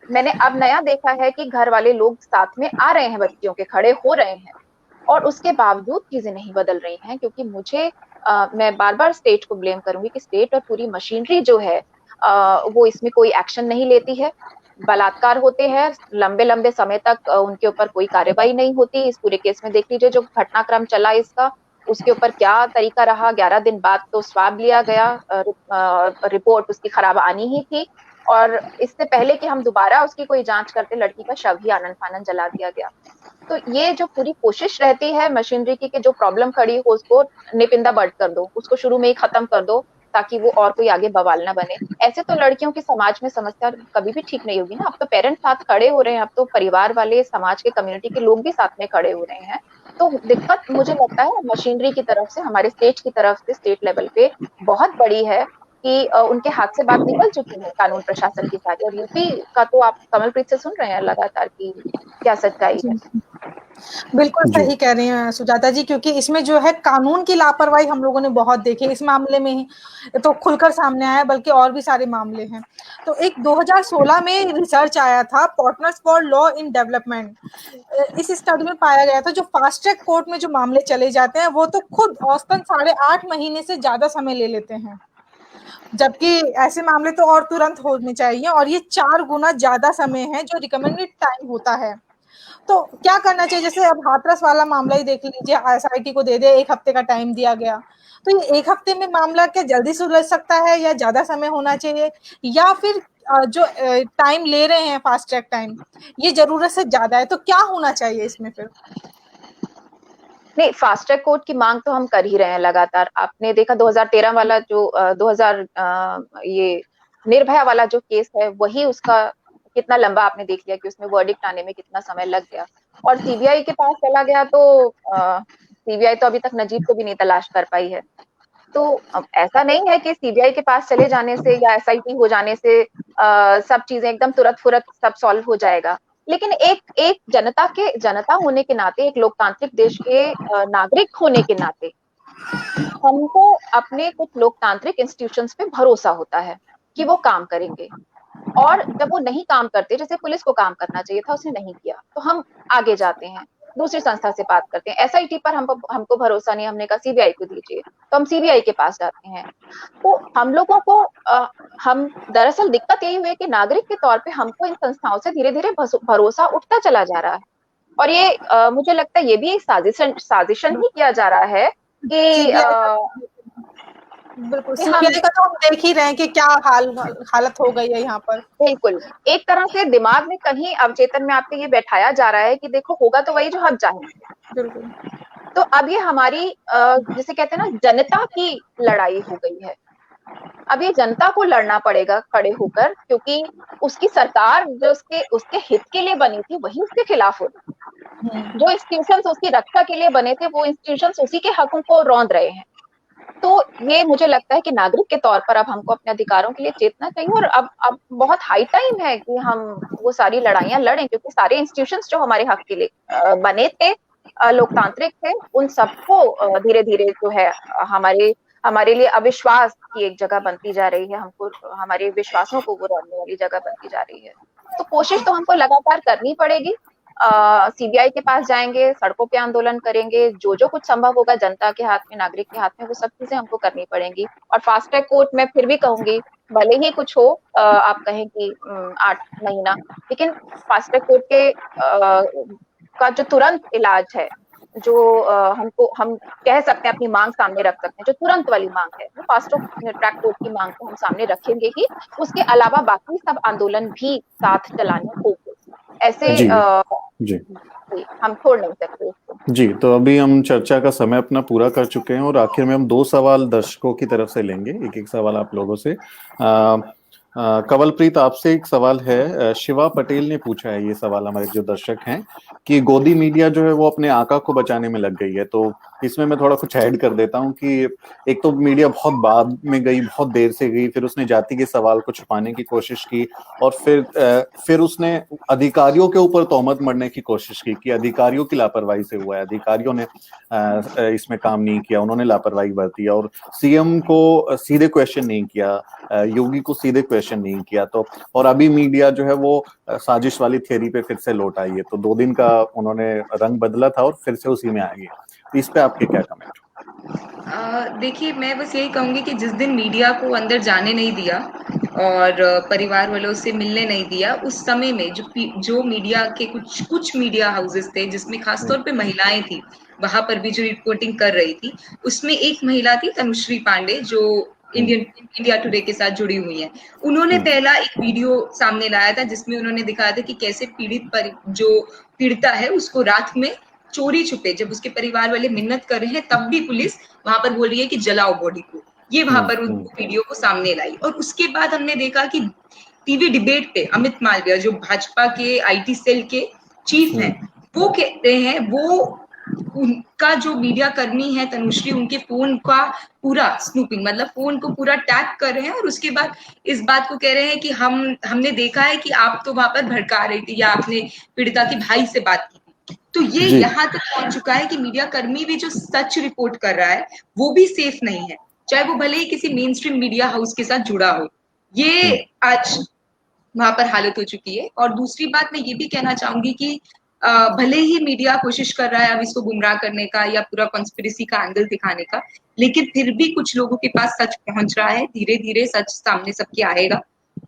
[SPEAKER 2] मैंने अब नया देखा है कि घर वाले लोग साथ में आ रहे हैं, बच्चियों के खड़े हो रहे हैं, और उसके बावजूद चीजें नहीं बदल रही हैं। क्योंकि मैं बार बार स्टेट को ब्लेम करूंगी कि स्टेट और पूरी मशीनरी जो है वो इसमें कोई एक्शन नहीं लेती है। बलात्कार होते हैं, लंबे लंबे समय तक उनके ऊपर कोई कार्रवाई नहीं होती। इस पूरे केस में देख लीजिए जो घटनाक्रम चला इसका, उसके ऊपर क्या तरीका रहा। 11 दिन बाद तो स्वाब लिया गया, रिपोर्ट उसकी खराब आनी ही थी, और इससे पहले कि हम दोबारा उसकी कोई जांच करते, लड़की का शव ही आनन फानन जला दिया गया। तो ये जो पूरी कोशिश रहती है मशीनरी की कि जो प्रॉब्लम खड़ी हो उसको निपिंदा बर्ड कर दो, उसको शुरू में ही खत्म कर दो ताकि वो और कोई आगे बवाल ना बने। ऐसे तो लड़कियों की समाज में समस्या कभी भी ठीक नहीं होगी ना। अब तो पेरेंट्स साथ खड़े हो रहे हैं, अब तो परिवार वाले, समाज के, कम्युनिटी के लोग भी साथ में खड़े हो रहे हैं। तो दिक्कत मुझे लगता है मशीनरी की तरफ से, हमारे स्टेट की तरफ से, स्टेट लेवल पे बहुत बड़ी है कि उनके हाथ से बात निकल चुकी है कानून प्रशासन की सारी। और यूपी का तो आप कमलप्रीत से सुन रहे हैं लगातार कि क्या सच्चाई है।
[SPEAKER 3] बिल्कुल
[SPEAKER 1] जी।
[SPEAKER 3] सही कह रही हैं सुजाता जी, क्योंकि इसमें जो है कानून की लापरवाही हम लोगों ने बहुत देखी इस मामले में ही तो खुलकर सामने आया, बल्कि और भी सारे मामले हैं। तो एक 2016 में रिसर्च आया था, partners for law in development. इस स्टडी में पाया गया था जो फास्ट ट्रैक कोर्ट में जो मामले चले जाते हैं वो तो खुद औसतन 8.5 महीने से ज्यादा समय ले लेते हैं, जबकि ऐसे मामले तो और तुरंत होने चाहिए, और ये 4 गुना ज्यादा समय है जो रिकमेंडेड टाइम होता है। तो क्या करना चाहिए? जैसे अब हाथरस वाला मामला ही देख लीजिए, एसआईटी को दे दे 1 हफ्ते का टाइम दिया गया, तो ये 1 हफ्ते में मामला क्या जल्दी सुलझ सकता है या ज्यादा समय होना चाहिए, या फिर जो टाइम ले रहे हैं फास्ट ट्रैक टाइम ये जरूरत से ज्यादा है, तो क्या होना चाहिए इसमें फिर?
[SPEAKER 2] नहीं, फास्ट ट्रैक कोर्ट की मांग तो हम कर ही रहे हैं लगातार। आपने देखा 2013 वाला जो 2000 ये निर्भया वाला जो केस है, वही उसका कितना लंबा आपने देख लिया कि उसमें वर्डिक्ट आने में कितना समय लग गया। और सीबीआई के पास चला गया तो सीबीआई तो अभी तक नजीब को भी नहीं तलाश कर पाई है। तो अब ऐसा नहीं है कि सीबीआई के पास चले जाने से या एसआईटी हो जाने से सब चीजें एकदम तुरंत फुरत सब सॉल्व हो जाएगा। लेकिन एक जनता होने के नाते, एक लोकतांत्रिक देश के नागरिक होने के नाते, हमको अपने कुछ लोकतांत्रिक इंस्टीट्यूशंस पे भरोसा होता है कि वो काम करेंगे। और जब वो नहीं काम करते, जैसे पुलिस को काम करना चाहिए था, उसने नहीं किया, तो हम आगे जाते हैं, दूसरी संस्था से बात करते हैं। एसआईटी पर हमको भरोसा नहीं, हमने कहा सीबीआई को दीजिए, तो हम सीबीआई के पास जाते हैं। तो हम लोगों को हम दरअसल दिक्कत यही हुई है कि नागरिक के तौर पे हमको इन संस्थाओं से धीरे धीरे भरोसा उठता चला जा रहा है। और ये मुझे लगता है ये भी एक साजिशन ही किया जा रहा है कि
[SPEAKER 3] बिल्कुल सीबीआई का तो हम देख ही रहे हैं कि क्या हालत हो गई है यहाँ पर।
[SPEAKER 2] बिल्कुल, एक तरह से दिमाग में कहीं अवचेतन में आपके ये बैठाया जा रहा है कि देखो होगा तो वही जो हम चाहेंगे।
[SPEAKER 3] बिल्कुल।
[SPEAKER 2] तो अब ये हमारी जिसे कहते हैं ना जनता की लड़ाई हो गई है। अब ये जनता को लड़ना पड़ेगा खड़े होकर, क्योंकि उसकी सरकार जो उसके हित के लिए बनी थी वही उसके खिलाफ हो रही है। जो इंस्टीट्यूशंस उसकी रक्षा के लिए बने थे वो इंस्टीट्यूशंस उसी के हकों को रौंद रहे हैं। तो ये मुझे लगता है कि नागरिक के तौर पर अब हमको अपने अधिकारों के लिए चेतना चाहिए, और अब बहुत हाई टाइम है कि हम वो सारी लड़ाइयां लड़ें, क्योंकि सारे इंस्टीट्यूशंस जो हमारे हक के लिए बने थे, लोकतांत्रिक थे, उन सबको धीरे धीरे जो है हमारे लिए अविश्वास की एक जगह बनती जा रही है। हमको हमारे विश्वासों को वो रोकने वाली जगह बनती जा रही है। तो कोशिश तो हमको लगातार करनी पड़ेगी। सीबीआई के पास जाएंगे, सड़कों पे आंदोलन करेंगे, जो कुछ संभव होगा जनता के हाथ में, नागरिक के हाथ में, वो सब चीजें हमको करनी पड़ेंगी। और फास्ट ट्रैक कोर्ट में फिर भी कहूंगी, भले ही कुछ हो, आप कहें कि 8 महीना, लेकिन फास्ट ट्रैक कोर्ट के का जो तुरंत इलाज है, जो हम कह सकते हैं, अपनी मांग सामने रख सकते हैं, जो तुरंत वाली मांग है, वो फास्ट ट्रैक कोर्ट की मांग को हम सामने रखेंगे ही। उसके अलावा बाकी सब आंदोलन भी साथ चलाने होंगे। ऐसे
[SPEAKER 1] जी
[SPEAKER 2] हम छोड़ नहीं सकते उसको।
[SPEAKER 1] जी, तो अभी हम चर्चा का समय अपना पूरा कर चुके हैं और आखिर में हम 2 सवाल दर्शकों की तरफ से लेंगे, एक सवाल आप लोगों से। कवलप्रीत, आपसे एक सवाल है। शिवा पटेल ने पूछा है ये सवाल, हमारे जो दर्शक हैं, कि गोदी मीडिया जो है वो अपने आका को बचाने में लग गई है, तो इसमें मैं थोड़ा कुछ ऐड कर देता हूँ कि एक तो मीडिया बहुत बाद में गई, बहुत देर से गई, फिर उसने जाति के सवाल को छुपाने की कोशिश की, और फिर उसने अधिकारियों के ऊपर तोहमत मढ़ने की कोशिश की कि अधिकारियों की लापरवाही से हुआ है, अधिकारियों ने इसमें काम नहीं किया, उन्होंने लापरवाही बरती, और सीएम को सीधे क्वेश्चन नहीं किया, योगी को सीधे क्वेश्चन नहीं किया। तो और अभी मीडिया जो है वो साजिश वाली थियरी पे फिर से लौट आई है। तो 2 दिन का उन्होंने रंग बदला था और फिर से उसी में आ गए। इस पे आपके क्या कमेंट?
[SPEAKER 4] देखिए, मैं बस यही कहूँगी कि जिस दिन मीडिया को अंदर जाने नहीं दिया और परिवार वालों से मिलने नहीं दिया, उस समय में जो मीडिया के कुछ मीडिया हाउसेस थे, जिसमें खासतौर पे महिलाएं थी, वहां पर भी जो रिपोर्टिंग कर रही थी, उसमें एक महिला थी तनुश्री पांडे, जो इंडिया टुडे के साथ जुड़ी हुई है। उन्होंने पहला एक वीडियो सामने लाया था, जिसमें उन्होंने दिखाया था कि कैसे जो पीड़िता है उसको रात में चोरी छुपे, जब उसके परिवार वाले मिन्नत कर रहे हैं, तब भी पुलिस वहां पर बोल रही है कि जलाओ बॉडी को। ये वहां पर उस वीडियो को सामने लाई। और उसके बाद हमने देखा कि टीवी डिबेट पे अमित मालवीय, जो भाजपा के आईटी सेल के चीफ हैं, वो कहते हैं, वो उनका जो मीडिया कर्मी है तनुश्री, उनके फोन का पूरा स्नूपिंग, मतलब फोन को पूरा टैप कर रहे हैं, और उसके बाद इस बात को कह रहे हैं कि हमने देखा है कि आप तो वहां पर भड़का रही थी, या आपने पीड़िता के भाई से बात की थी। तो ये यहाँ तक पहुंच चुका है कि मीडिया कर्मी भी जो सच रिपोर्ट कर रहा है वो भी सेफ नहीं है, चाहे वो भले ही किसी मेन स्ट्रीम मीडिया हाउस के साथ जुड़ा हो। ये आज वहां पर हालत हो चुकी है। और दूसरी बात मैं ये भी कहना चाहूंगी कि भले ही मीडिया कोशिश कर रहा है अब इसको गुमराह करने का या पूरा कॉन्स्पिरेसी का एंगल दिखाने का, लेकिन फिर भी कुछ लोगों के पास सच पहुंच रहा है। धीरे धीरे सच सामने सबके आएगा,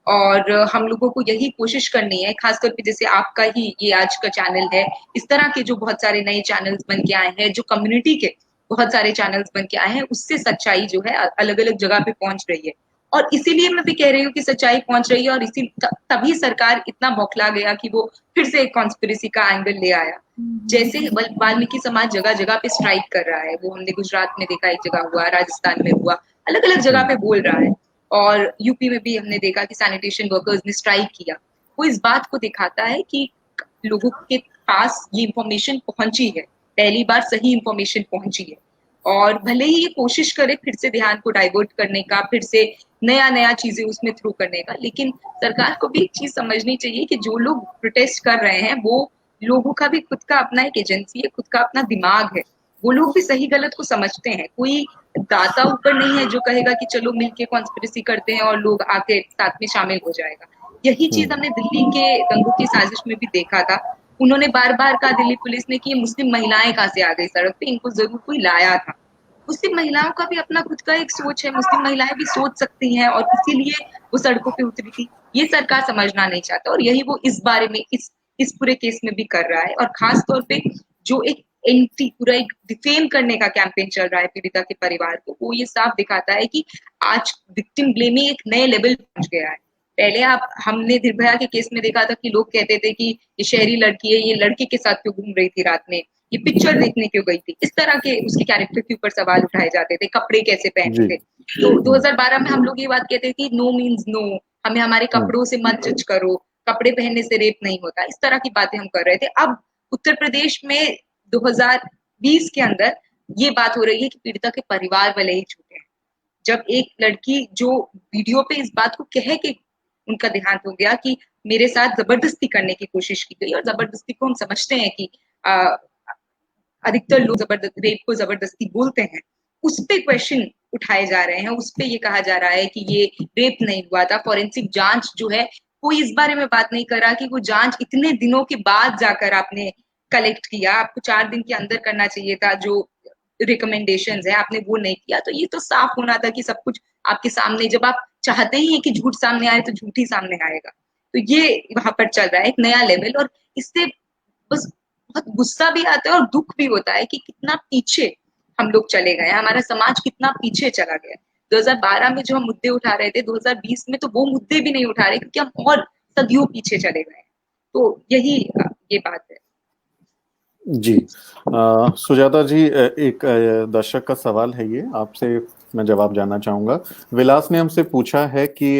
[SPEAKER 4] और हम लोगों को यही कोशिश करनी है, खासतौर पे जैसे आपका ही ये आज का चैनल है, इस तरह के जो बहुत सारे नए चैनल्स बन के आए हैं, जो कम्युनिटी के बहुत सारे चैनल्स बन के आए हैं, उससे सच्चाई जो है अलग अलग जगह पे पहुंच रही है। और इसीलिए मैं भी कह रही हूँ कि सच्चाई पहुंच रही है, और इसी तभी सरकार इतना बौखला गया कि वो फिर से एक कॉन्स्पिरेसी का एंगल ले आया। जैसे वाल्मीकि समाज जगह जगह पे स्ट्राइक कर रहा है, वो हमने गुजरात में देखा, एक जगह हुआ, राजस्थान में हुआ, अलग अलग जगह पे बोल रहा है, और यूपी में भी हमने देखा कि सैनिटेशन वर्कर्स ने स्ट्राइक किया। वो इस बात को दिखाता है कि लोगों के पास ये इंफॉर्मेशन पहुंची है, पहली बार सही इंफॉर्मेशन पहुंची है। और भले ही ये कोशिश करे फिर से ध्यान को डाइवर्ट करने का, फिर से नया नया चीजें उसमें थ्रू करने का, लेकिन सरकार को भी एक चीज समझनी चाहिए कि जो लोग प्रोटेस्ट कर रहे हैं वो लोगों का भी खुद का अपना एक एजेंसी है, खुद का अपना दिमाग है, वो लोग भी सही गलत को समझते हैं। कोई दाता ऊपर नहीं है जो कहेगा कि चलो मिलके कॉन्स्पिरेसी करते हैं और लोग आके साथ में शामिल हो जाएगा। यही चीज हमने दिल्ली के दंगों की साजिश में भी देखा था। उन्होंने बार बार कहा, दिल्ली पुलिस ने, कि ये मुस्लिम महिलाएं कहाँ से आ गई सड़क पे, इनको जरूर कोई लाया था। मुस्लिम महिलाओं का भी अपना खुद का एक सोच है, मुस्लिम महिलाएं भी सोच सकती हैं, और इसीलिए वो सड़कों पे उतरी थी। ये सरकार समझना नहीं चाहता, और यही वो इस बारे में इस पूरे केस में भी कर रहा है। और खास तौर पे जो एक एंटी, पूरा एक डिफेम करने का कैंपेन चल रहा है पीड़िता के परिवार को, वो ये साफ दिखाता है कि आज विक्टिम ब्लेमिंग एक नए लेवल पहुंच गया है। पहले हमने निर्भया के केस में देखा था कि लोग कहते थे कि ये शहरी लड़की है, ये लड़के के साथ क्यों घूम रही थी रात में, ये पिक्चर देखने क्यों गई थी, इस तरह के उसके कैरेक्टर के ऊपर सवाल उठाए जाते थे, कपड़े कैसे पहनते थे। तो 2012 में हम लोग ये बात कहते थे कि नो मीन्स नो, हमें हमारे कपड़ों से मत जज करो, कपड़े पहनने से रेप नहीं होता, इस तरह की बातें हम कर रहे थे। अब उत्तर प्रदेश में 2020 के अंदर ये बात हो रही है कि पीड़िता के परिवार वाले ही झूठे हैं। जब एक लड़की जो वीडियो पे इस बात को कह के उनका देहांत हो गया कि मेरे साथ जबरदस्ती करने की कोशिश की गई, और जबरदस्ती को हम समझते हैं कि अधिकतर लोग रेप को जबरदस्ती बोलते हैं, उस पे क्वेश्चन उठाए जा रहे हैं, उस पे ये कहा जा रहा है कि ये रेप नहीं हुआ था। फॉरेंसिक जांच जो है, कोई इस बारे में बात नहीं कर रहा कि वो जांच इतने दिनों के बाद जाकर आपने कलेक्ट किया, आपको 4 दिन के अंदर करना चाहिए था, जो रिकमेंडेशंस है आपने वो नहीं किया। तो ये तो साफ होना था कि सब कुछ आपके सामने, जब आप चाहते ही हैं कि झूठ सामने आए तो झूठ ही सामने आएगा। तो ये वहां पर चल रहा है एक नया लेवल, और इससे बस बहुत गुस्सा भी आता है और दुख भी होता है कि कितना पीछे हम लोग चले गए, हमारा समाज कितना पीछे चला गया। 2012 में जो हम मुद्दे उठा रहे थे, 2020 में तो वो मुद्दे भी नहीं उठा रहे, क्योंकि हम और सदियों पीछे चले गए। तो यही ये बात है
[SPEAKER 1] जी। सुजाता जी, एक दर्शक का सवाल है, ये आपसे मैं जवाब जानना चाहूंगा। विलास ने हमसे पूछा है कि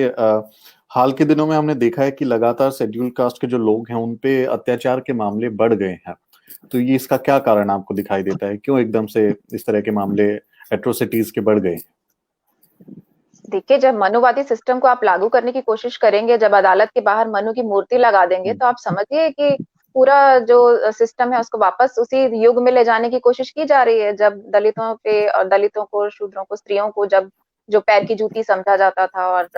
[SPEAKER 1] हाल के दिनों में हमने देखा है कि लगातार शेड्यूल कास्ट के जो लोग हैं उन पे अत्याचार के मामले बढ़ गए हैं। तो ये इसका क्या कारण आपको दिखाई देता है, क्यों एकदम से इस तरह के मामले एट्रोसिटीज के बढ़ गए?
[SPEAKER 2] देखिए, जब मनुवादी सिस्टम को आप लागू करने की कोशिश करेंगे, जब अदालत के बाहर मनु की मूर्ति लगा देंगे, तो आप समझिए कि पूरा जो सिस्टम है उसको वापस उसी युग में ले जाने की कोशिश की जा रही है, जब दलितों पे और दलितों को, शूद्रों को, स्त्रियों को जब जो पैर की जूती समझा जाता था और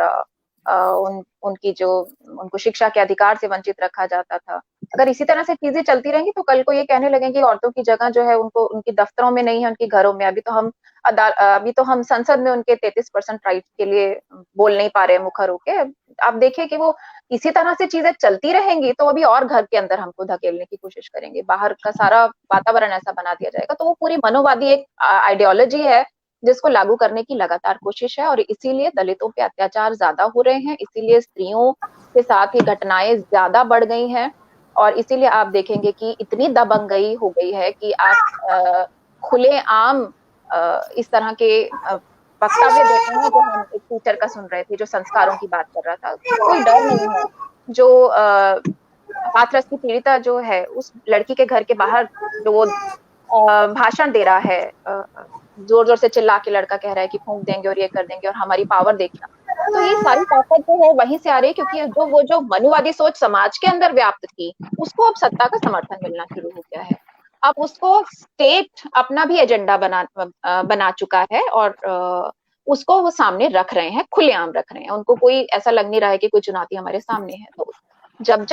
[SPEAKER 2] उनकी जो उनको शिक्षा के अधिकार से वंचित रखा जाता था। अगर इसी तरह से चीजें चलती रहेंगी तो कल को ये कहने लगेंगे औरतों की जगह जो है उनको उनकी दफ्तरों में नहीं है, उनके घरों में। अभी तो हम संसद में उनके 33% राइट्स के लिए बोल नहीं पा रहे हैं मुखर होके। आप देखिए कि वो इसी तरह से चीजें चलती रहेंगी तो अभी और घर के अंदर हमको धकेलने की कोशिश करेंगे, बाहर का सारा वातावरण ऐसा बना दिया जाएगा। तो वो पूरी मनोवादी एक आइडियोलॉजी है जिसको लागू करने की लगातार कोशिश है और इसीलिए दलितों पे अत्याचार ज्यादा हो रहे हैं, इसीलिए स्त्रियों के साथ ये घटनाएं ज्यादा बढ़ गई हैं और इसीलिए आप देखेंगे कि इतनी दबंगई हो गई है कि आप खुलेआम इस तरह के वक्तव्य देते हैं। जो हम एक टीचर का सुन रहे थे जो संस्कारों की बात कर रहा था, कोई डर नहीं है। जो हाथरस की पीड़िता जो है उस लड़की के घर के बाहर जो वो भाषण दे रहा है, जोर जोर से चिल्ला के लड़का कह रहा है कि फूंक देंगे और ये कर देंगे और हमारी पावर देखना। तो ये सारी ताकत जो है वहीं से आ रही है क्योंकि जो मनुवादी सोच समाज के अंदर व्याप्त थी उसको अब सत्ता का समर्थन मिलना शुरू हो गया है। अब उसको स्टेट अपना भी एजेंडा बना चुका है और उसको वो सामने रख रहे हैं, खुलेआम रख रहे हैं। उनको कोई ऐसा लग नहीं रहा है कि कोई चुनौती हमारे सामने है। तो जब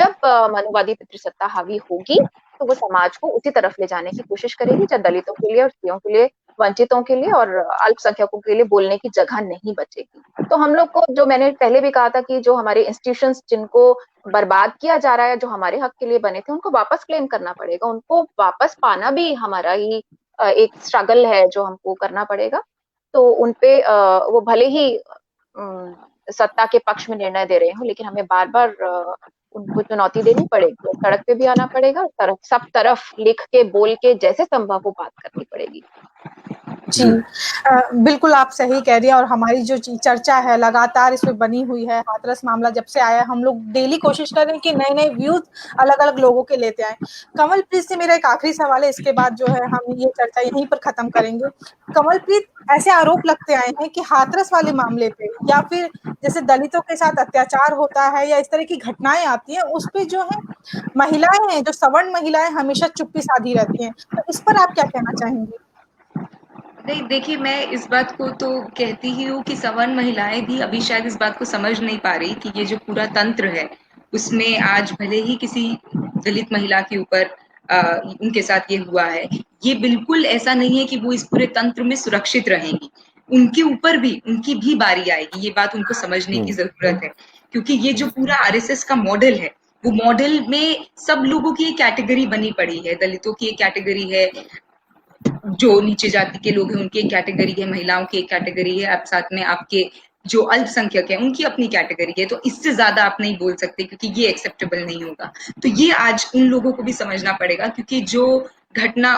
[SPEAKER 2] मनुवादी पितृसत्ता हावी होगी तो वो समाज को उसी तरफ ले जाने की कोशिश करेगी जब दलितों के लिए और स्त्रियों के लिए, वंचितों के लिए और अल्पसंख्यकों के लिए बोलने की जगह नहीं बचेगी। तो हम लोग को, जो मैंने पहले भी कहा था कि जो हमारे इंस्टीट्यूशंस जिनको बर्बाद किया जा रहा है, जो हमारे हक के लिए बने थे, उनको वापस क्लेम करना पड़ेगा। उनको वापस पाना भी हमारा ही एक स्ट्रगल है जो हमको करना पड़ेगा। तो उनपे वो भले ही सत्ता के पक्ष में निर्णय दे रहे हो, लेकिन हमें बार बार उनको चुनौती देनी पड़ेगी, सड़क पे भी आना पड़ेगा, सब तरफ लिख के, बोल के, जैसे संभव हो बात करनी पड़ेगी।
[SPEAKER 3] जी, बिल्कुल आप सही कह रही हैं और हमारी जो चर्चा है लगातार इसमें बनी हुई है। हाथरस मामला जब से आया हम लोग डेली कोशिश कर रहे हैं कि नए-नए व्यूज अलग-अलग लोगों के लेते आएँ। कमलप्रीत से मेरा एक आखिरी सवाल है, इसके बाद जो है हम ये चर्चा यहीं पर खत्म करेंगे। कमलप्रीत, ऐसे आरोप लगते आए हैं कि हाथरस वाले मामले पे या फिर जैसे दलितों के साथ अत्याचार होता है या इस तरह की घटनाएँ आती हैं, उस पे जो है महिलाएँ हैं, जो सवर्ण महिलाएँ हमेशा चुप्पी साधी रहती हैं। तो इस पर आप क्या कहना चाहेंगी?
[SPEAKER 4] नहीं, देखिए, मैं इस बात को तो कहती ही हूँ कि सवर्ण महिलाएं भी अभी शायद इस बात को समझ नहीं पा रही कि ये जो पूरा तंत्र है उसमें आज भले ही किसी दलित महिला के ऊपर उनके साथ ये हुआ है, ये बिल्कुल ऐसा नहीं है कि वो इस पूरे तंत्र में सुरक्षित रहेंगी। उनके ऊपर भी उनकी भी बारी आएगी, ये बात उनको समझने की जरूरत है। क्योंकि ये जो पूरा आरएसएस का मॉडल है, वो मॉडल में सब लोगों की एक कैटेगरी बनी पड़ी है। दलितों की एक कैटेगरी है, जो नीचे जाति के लोग हैं उनकी एक कैटेगरी है, महिलाओं की एक कैटेगरी है, अब साथ में आपके जो अल्पसंख्यक है उनकी अपनी कैटेगरी है। तो इससे ज्यादा आप नहीं बोल सकते क्योंकि ये एक्सेप्टेबल नहीं होगा। तो ये आज उन लोगों को भी समझना पड़ेगा क्योंकि जो घटना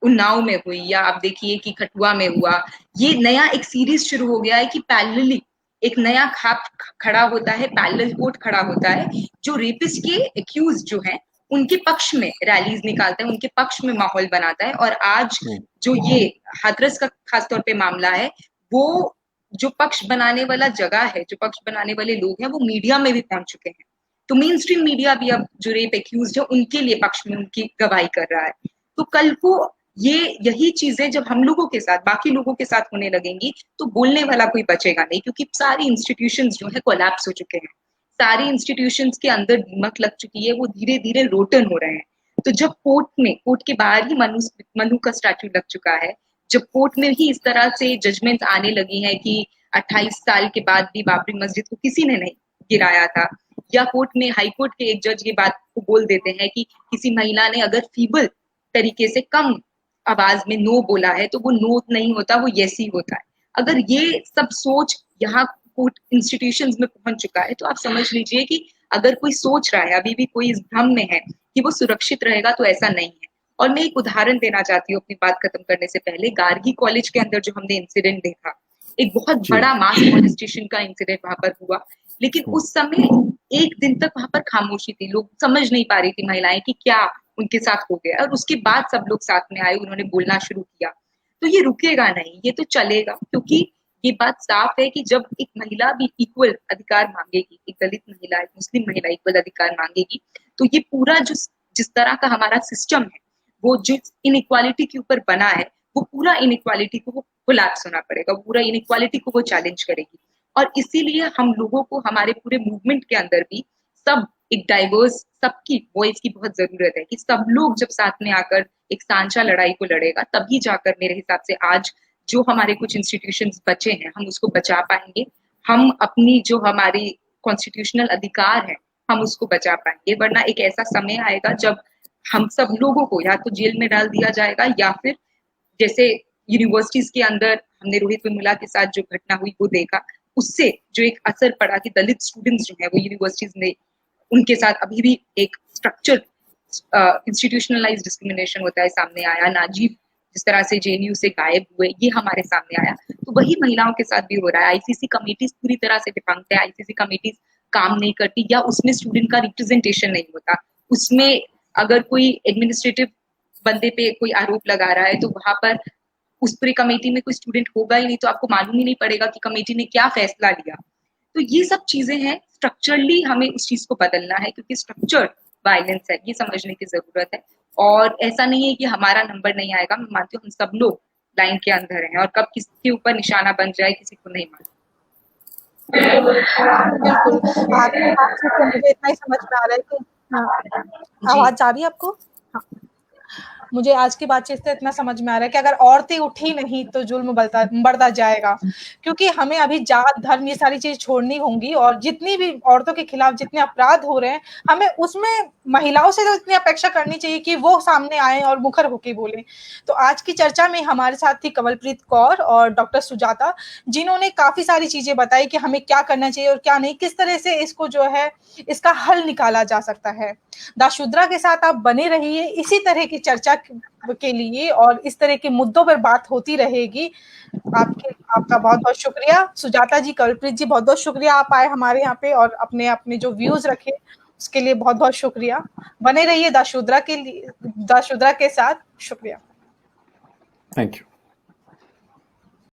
[SPEAKER 4] उन्नाव में हुई या आप देखिए कि कठुआ में हुआ, ये नया एक सीरीज शुरू हो गया है कि पैरेलली एक नया खाप खड़ा होता है, पैरेलल कोर्ट खड़ा होता है जो रेपिस्ट के एक्यूज जो हैं उनके पक्ष में रैलीज निकालता है, उनके पक्ष में माहौल बनाता है। और आज जो ये हाथरस का खासतौर पे मामला है, वो जो पक्ष बनाने वाला जगह है, जो पक्ष बनाने वाले लोग हैं, वो मीडिया में भी पहुंच चुके हैं। तो मेन स्ट्रीम मीडिया भी अब जो रेप एक्यूज है उनके लिए पक्ष में उनकी गवाही कर रहा है। तो कल को यही चीजें जब हम लोगों के साथ, बाकी लोगों के साथ होने लगेंगी तो बोलने वाला कोई बचेगा नहीं, क्योंकि सारी इंस्टीट्यूशंस जो है कोलैप्स हो चुके हैं। सारी इंस्टीट्यूशंस के अंदर दीमक लग चुकी है, वो धीरे धीरे रोटन हो रहे हैं। तो जब कोर्ट के बाहर ही मनु का स्टैच्यू लग चुका है, जब कोर्ट में ही इस तरह से जजमेंट आने लगी है कि 28 साल के बाद भी बाबरी मस्जिद को किसी ने नहीं गिराया था, या कोर्ट में हाई कोर्ट के एक जज ये बात को बोल देते हैं कि किसी महिला ने अगर फीबल तरीके से कम आवाज में नो बोला है तो वो नो नहीं होता, वो यस ही होता है। अगर ये सब सोच यहाँ कोर्ट इंस्टीट्यूशंस में पहुंच चुका है तो आप समझ लीजिए कि अगर कोई सोच रहा है, अभी भी कोई इस भ्रम में है कि वो सुरक्षित रहेगा, तो ऐसा नहीं है। और मैं एक उदाहरण देना चाहती हूँ अपनी बात खत्म करने से पहले। गार्गी कॉलेज के अंदर जो हमने इंसिडेंट देखा, एक बहुत बड़ा मास मॉलेस्टेशन का इंसिडेंट वहां पर हुआ, लेकिन उस समय एक दिन तक वहां पर खामोशी थी। लोग समझ नहीं पा रही थी महिलाएं कि क्या उनके साथ हो गया और उसके बाद सब लोग साथ में आए, उन्होंने बोलना शुरू किया। तो ये रुकेगा नहीं, ये तो चलेगा, क्योंकि ये बात साफ है कि जब एक महिला भी इक्वल अधिकार मांगेगी, एक दलित महिला, एक मुस्लिम महिला इक्वल अधिकार मांगेगी, तो ये पूरा जो जिस तरह का हमारा सिस्टम है, वो जिस इनइक्वालिटी के ऊपर बना है, वो पूरा इनइक्वालिटी को कोलैप्स होना पड़ेगा, पूरा इनइक्वालिटी को वो चैलेंज करेगी। और इसीलिए हम लोगों को हमारे पूरे मूवमेंट के अंदर भी सब एक डाइवर्स, सबकी वॉइस की बहुत जरूरत है कि सब लोग जब साथ में आकर एक सांझा लड़ाई को लड़ेगा, तभी जाकर मेरे हिसाब से आज जो हमारे कुछ इंस्टीट्यूशंस बचे हैं, हम उसको बचा पाएंगे। हम अपनी जो हमारी कॉन्स्टिट्यूशनल अधिकार है, हम उसको बचा पाएंगे। वरना एक ऐसा समय आएगा जब हम सब लोगों को या तो जेल में डाल दिया जाएगा, या फिर जैसे यूनिवर्सिटीज के अंदर हमने रोहित वेमुला के साथ जो घटना हुई वो देखा, उससे जो एक असर पड़ा कि दलित स्टूडेंट्स जो है वो यूनिवर्सिटीज में उनके साथ अभी भी एक स्ट्रक्चर इंस्टीट्यूशनलाइज डिस्क्रिमिनेशन होता है, सामने आया। नाजीब जिस तरह से जेएनयू से गायब हुए, ये हमारे सामने आया। तो वही महिलाओं के साथ भी हो रहा है। आईसीसी कमेटीज पूरी तरह से डिफंक्ट है, आईसीसी कमेटीज काम नहीं करती, या उसमें स्टूडेंट का रिप्रेजेंटेशन नहीं होता। उसमें अगर कोई एडमिनिस्ट्रेटिव बंदे पे कोई आरोप लगा रहा है, तो वहां पर उस पूरी कमेटी में कोई स्टूडेंट होगा ही नहीं, तो आपको मालूम ही नहीं पड़ेगा कि कमेटी ने क्या फैसला लिया। तो ये सब चीजें हैं, स्ट्रक्चरली हमें उस चीज को बदलना है, क्योंकि स्ट्रक्चर्ड वायलेंस है, ये समझने की जरूरत है। और ऐसा नहीं है कि हमारा नंबर नहीं आएगा, मैं मानती हूँ हम सब लोग लाइन के अंदर हैं, और कब किसके ऊपर निशाना बन जाए किसी को नहीं मालूम।
[SPEAKER 3] बिल्कुल, आपकी बात से तो मुझे इतना ही समझ में आ रहा है कि हाँ, आवाज आ रही है आपको? हाँ। मुझे आज की बातचीत से इतना समझ में आ रहा है कि अगर औरतें उठी नहीं तो जुल्म बढ़ता जाएगा, क्योंकि हमें अभी जात धर्म ये सारी चीज छोड़नी होंगी, और जितनी भी औरतों के खिलाफ जितने अपराध हो रहे हैं, हमें उसमें महिलाओं से तो इतनी अपेक्षा करनी चाहिए कि वो सामने आए और मुखर होकर बोलें। तो आज की चर्चा में हमारे साथ थी कमलप्रीत कौर और डॉक्टर सुजाता, जिन्होंने काफी सारी चीजें बताई कि हमें क्या करना चाहिए और क्या नहीं, किस तरह से इसको जो है इसका हल निकाला जा सकता है। दाशुद्रा के साथ आप बने रहिए इसी तरह की चर्चा के लिए, और इस तरह के मुद्दों पर बात होती रहेगी। आपका बहुत बहुत शुक्रिया सुजाता जी, कमलप्रीत जी, बहुत बहुत शुक्रिया आप आए हमारे यहाँ पे और अपने अपने जो व्यूज रखे उसके लिए बहुत बहुत शुक्रिया। बने रहिए दाशुद्रा के साथ। शुक्रिया।
[SPEAKER 1] Thank you.